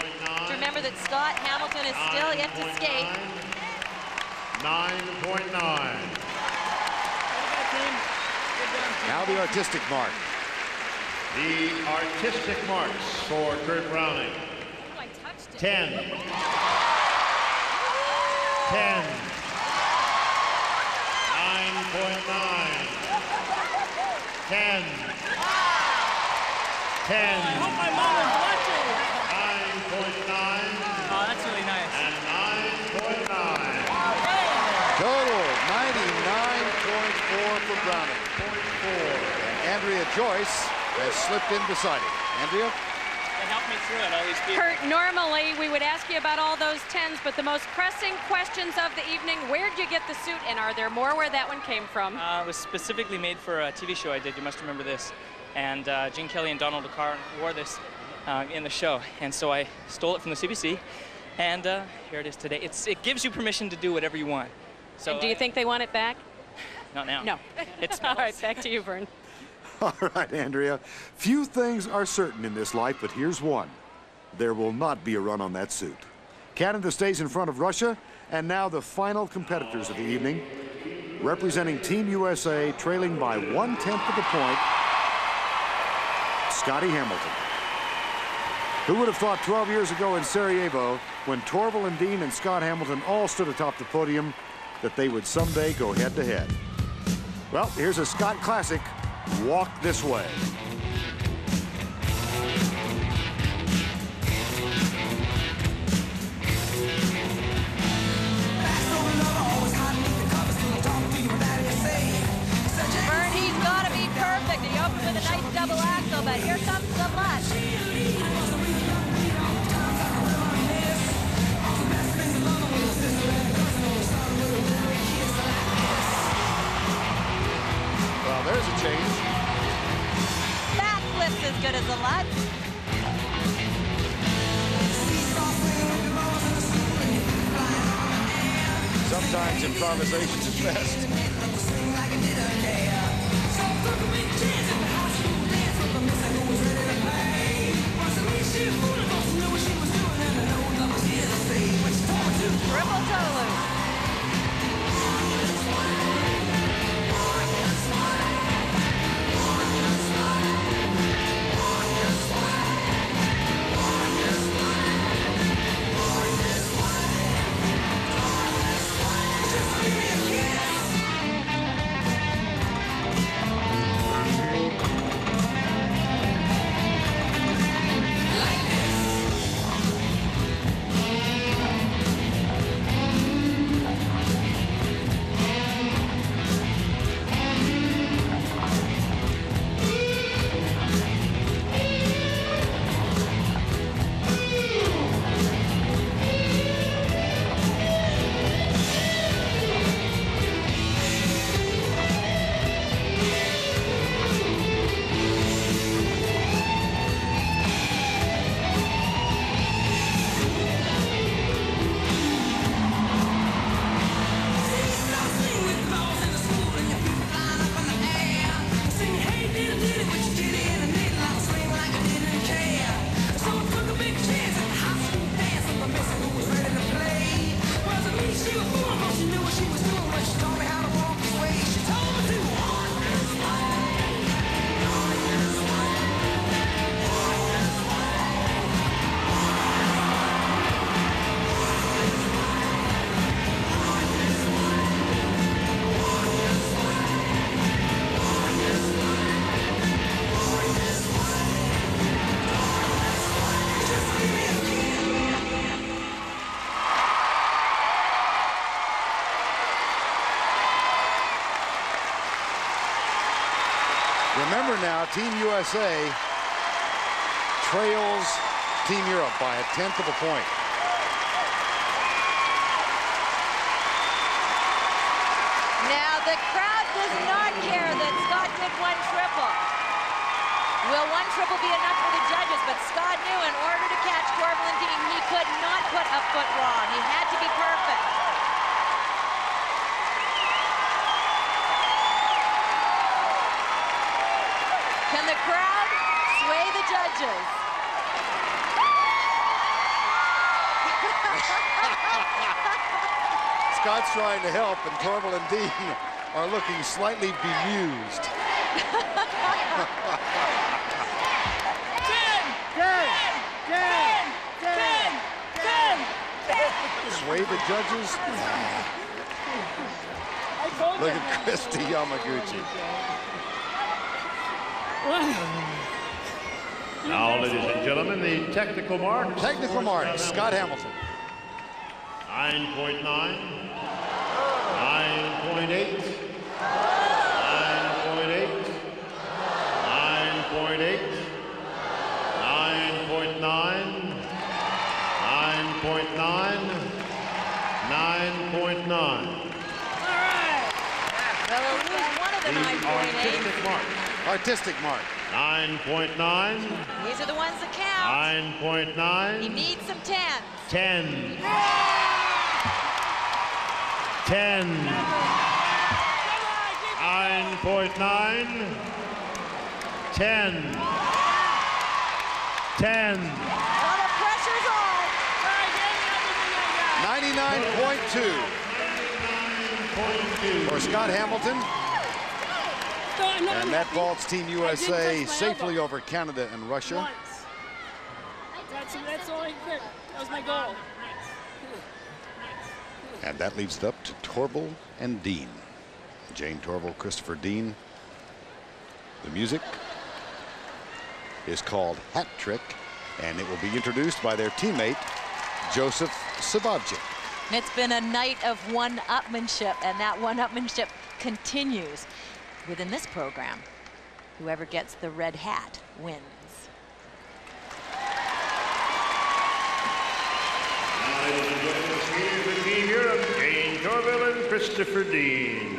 To remember that Scott Hamilton is still yet to skate. 9.9. Now the artistic mark. The artistic marks for Kurt Browning. 10. 10. 10. 9.9. 10. 10. I hope my mom is watching. 9.9. Oh, that's really nice. And 9.9. Total 99.4 for Browning. And Andrea Joyce has slipped in beside him. Andrea? Help me through it, all these people. Kurt, normally we would ask you about all those 10s, but the most pressing questions of the evening, where'd you get the suit, and are there more where that one came from? It was specifically made for a TV show I did. You must remember this. And Gene Kelly and Donald O'Carr wore this in the show. And so I stole it from the CBC, and here it is today. It gives you permission to do whatever you want. So and do you think they want it back? Not now. No. It's all right, back to you, Vern. All right, Andrea. Few things are certain in this life, but here's one. There will not be a run on that suit. Canada stays in front of Russia, and now the final competitors of the evening. Representing Team USA, trailing by 1/10 of the point, Scotty Hamilton. Who would have thought 12 years ago in Sarajevo, when Torval and Dean and Scott Hamilton all stood atop the podium, that they would someday go head-to-head? Well, here's a Scott classic, Walk This Way. Vern, he's got to be perfect. He opens with a nice double axel, but here comes the lunge. Well, there's a change. Backflip's as good as a Lutz. Sometimes improvisation is best. Triple toe loop. Remember now, Team USA trails Team Europe by 1/10 of a point. Now the crowd does not care that Scott did one triple. Will one triple be enough for the judges? But Scott knew in order to catch Torvill and Dean, he could not put a foot wrong. He had to be perfect. Can the crowd sway the judges? Scott's trying to help, and Torvill and Dean are looking slightly bemused. 10. Sway the judges. Look at Christy Yamaguchi. Now, ladies and gentlemen, the technical marks. Technical marks. Scott Hamilton. 9.9. 9.8. 9.8. 9.8. 9.9. 9.9. 9.9. Well, we'll lose one of the 9.8. Artistic mark. 9.9. These are the ones that count. 9.9. He needs some 10s. 10. 10. 9.9. 10. 10. Well, the pressure's on. 99.2 for Scott Hamilton. And that vaults Team USA safely over Canada and Russia. That's all I did. That was my goal. And that leaves it up to Torvill and Dean. Jane Torvill, Christopher Dean. The music is called Hat Trick, and it will be introduced by their teammate, Joseph Savavchik. It's been a night of one-upmanship, and that one-upmanship continues within this program. Whoever gets the red hat wins. Ladies and gentlemen, skating for Team Europe, Jane Torvill and Christopher Dean.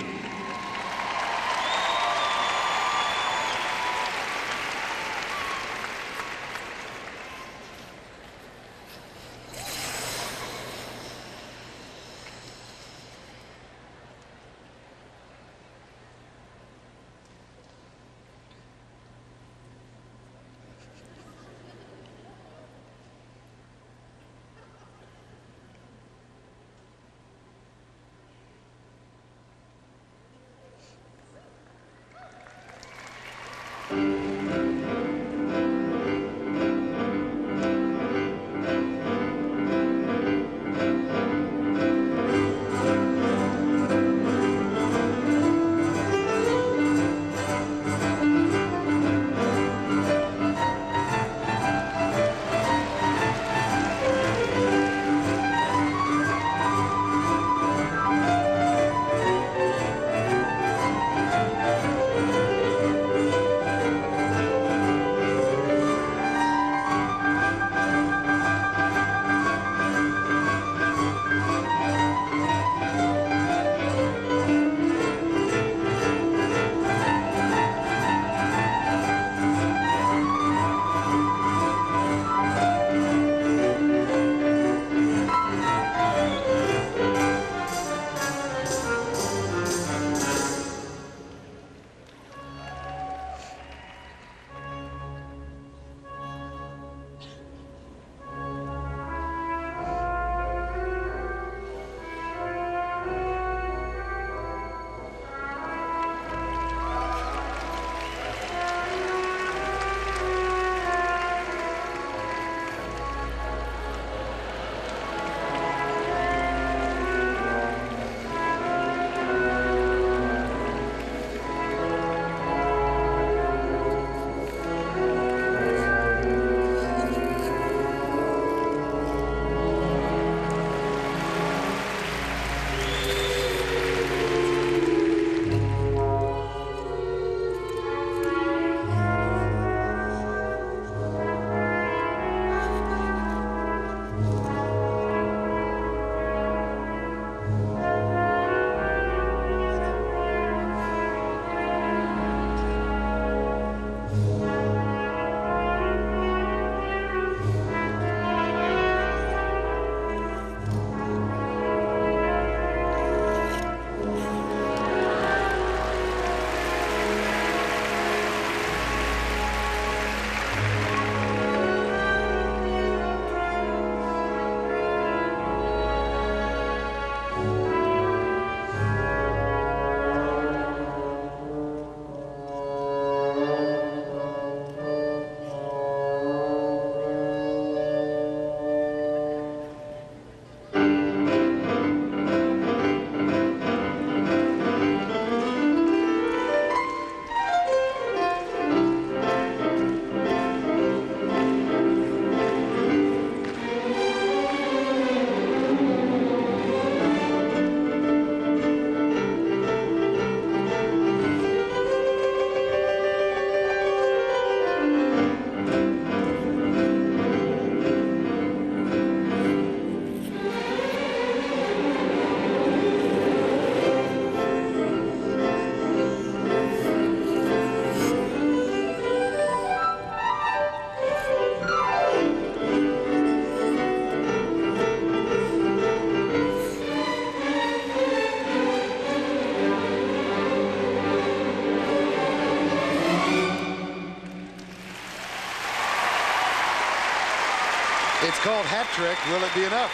called hat trick. Will it be enough?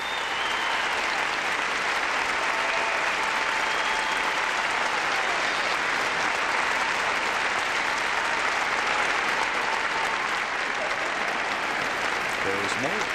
There's more.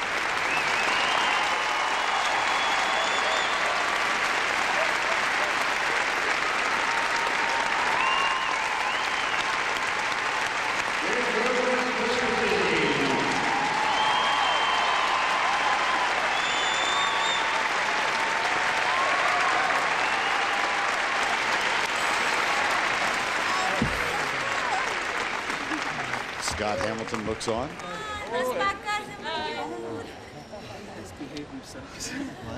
Scott Hamilton looks on.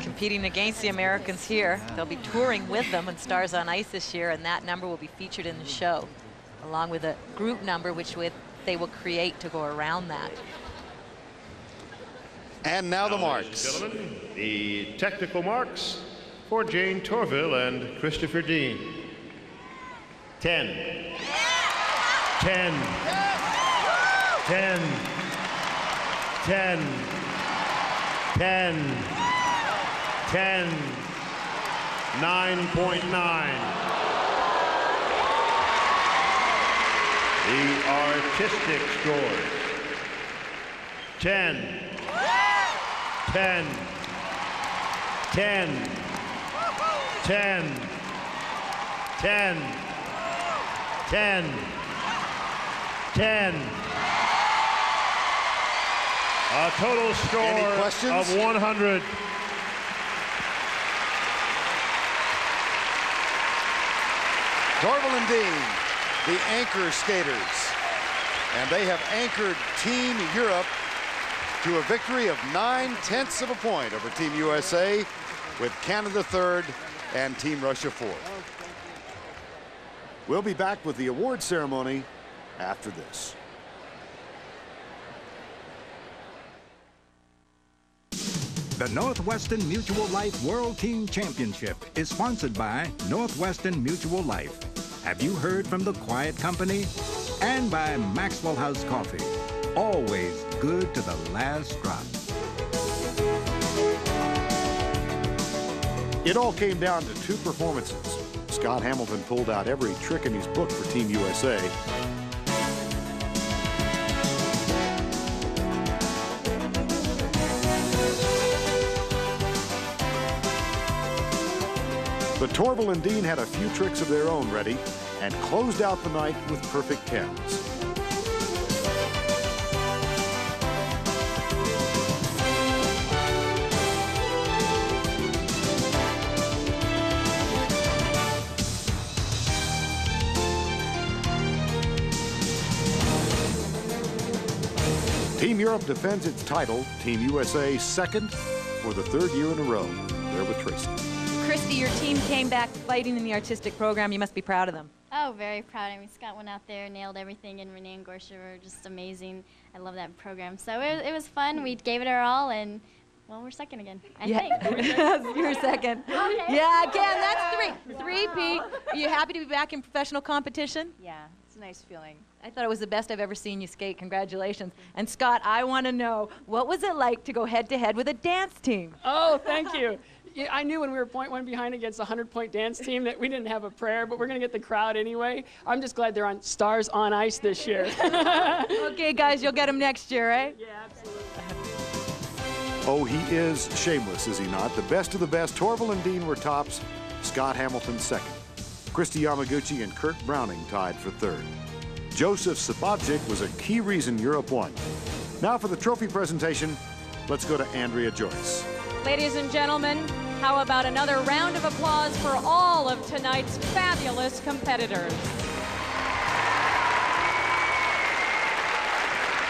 Competing against the Americans here. They'll be touring with them on Stars on Ice this year, and that number will be featured in the show, along with a group number which they will create to go around that. And now the marks. Ladies and gentlemen, the technical marks for Jane Torville and Christopher Dean. 10. 10. 10. 10. 10. 10. 9.9. The artistic scores. 10. 10. 10. 10. 10. 10. 10. A total score of 100. Torville and Dean, the anchor skaters. And they have anchored Team Europe to a victory of 9/10 of a point over Team USA, with Canada third and Team Russia fourth. We'll be back with the award ceremony after this. The Northwestern Mutual Life World Team Championship is sponsored by Northwestern Mutual Life. Have you heard from the Quiet Company? And by Maxwell House Coffee. Always good to the last drop. It all came down to two performances. Scott Hamilton pulled out every trick in his book for Team USA. But Torville and Dean had a few tricks of their own ready and closed out the night with perfect tens. Team Europe defends its title. Team USA second for the third year in a row. There with Tracy. Christy, your team came back fighting in the artistic program. You must be proud of them. Oh, very proud. I mean, Scott went out there, nailed everything, and Renee and Gorsha were just amazing. I love that program. So it was fun. We gave it our all, and, well, we're second again, I think. You're second. Okay. Yeah, again, that's three. Three-peat. Are you happy to be back in professional competition? Yeah, it's a nice feeling. I thought it was the best I've ever seen you skate. Congratulations. And Scott, I want to know, what was it like to go head-to-head with a dance team? Oh, thank you. Yeah, I knew when we were 0.1 behind against a 100-point dance team that we didn't have a prayer, but we're going to get the crowd anyway. I'm just glad they're on Stars on Ice this year. Okay, guys, you'll get them next year, right? Yeah, absolutely. Oh, he is shameless, is he not? The best of the best. Torville and Dean were tops. Scott Hamilton second. Christy Yamaguchi and Kurt Browning tied for third. Joseph Sabajic was a key reason Europe won. Now for the trophy presentation, let's go to Andrea Joyce. Ladies and gentlemen, how about another round of applause for all of tonight's fabulous competitors.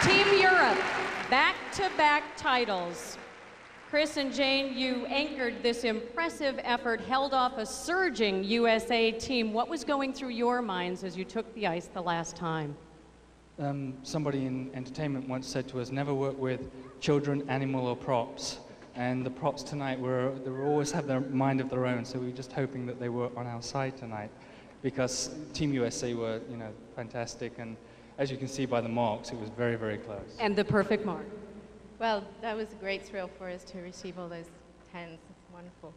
Team Europe, back-to-back titles. Chris and Jane, you anchored this impressive effort, held off a surging USA team. What was going through your minds as you took the ice the last time? Somebody in entertainment once said to us, never work with children, animal, or props. And the props tonight they always have their mind of their own, so we were just hoping that they were on our side tonight, because Team USA were, fantastic, and as you can see by the marks, it was very, very close. And the perfect mark. Well, that was a great thrill for us to receive all those 10s. It's wonderful.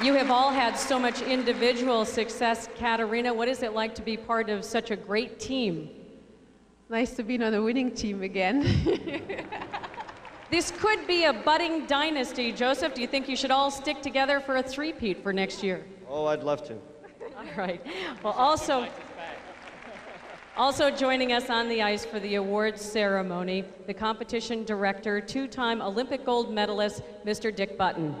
You have all had so much individual success. Katarina, what is it like to be part of such a great team? Nice to be on a winning team again. This could be a budding dynasty. Joseph, do you think you should all stick together for a three-peat for next year? Oh, I'd love to. All right. Well, also joining us on the ice for the awards ceremony, the competition director, two-time Olympic gold medalist, Mr. Dick Button.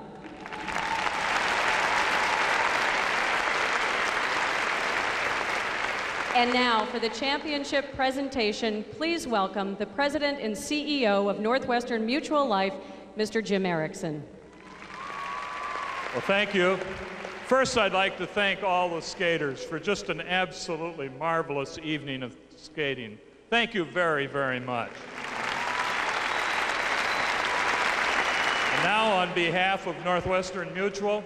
And now for the championship presentation, please welcome the president and CEO of Northwestern Mutual Life, Mr. Jim Erickson. Well, thank you. First, I'd like to thank all the skaters for just an absolutely marvelous evening of skating. Thank you very, very much. And now, on behalf of Northwestern Mutual,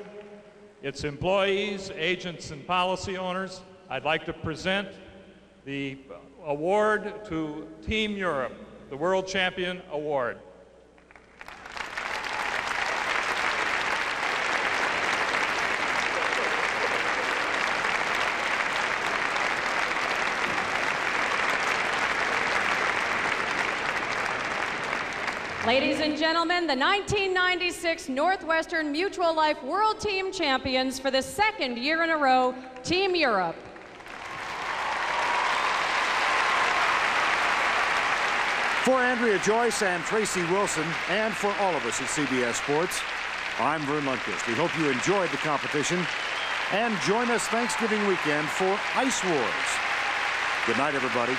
its employees, agents, and policy owners, I'd like to present the award to Team Europe, the World Champion Award. Ladies and gentlemen, the 1996 Northwestern Mutual Life World Team Champions for the second year in a row, Team Europe. For Andrea Joyce and Tracy Wilson, and for all of us at CBS Sports, I'm Vern Lundquist. We hope you enjoyed the competition, and join us Thanksgiving weekend for Ice Wars. Good night, everybody.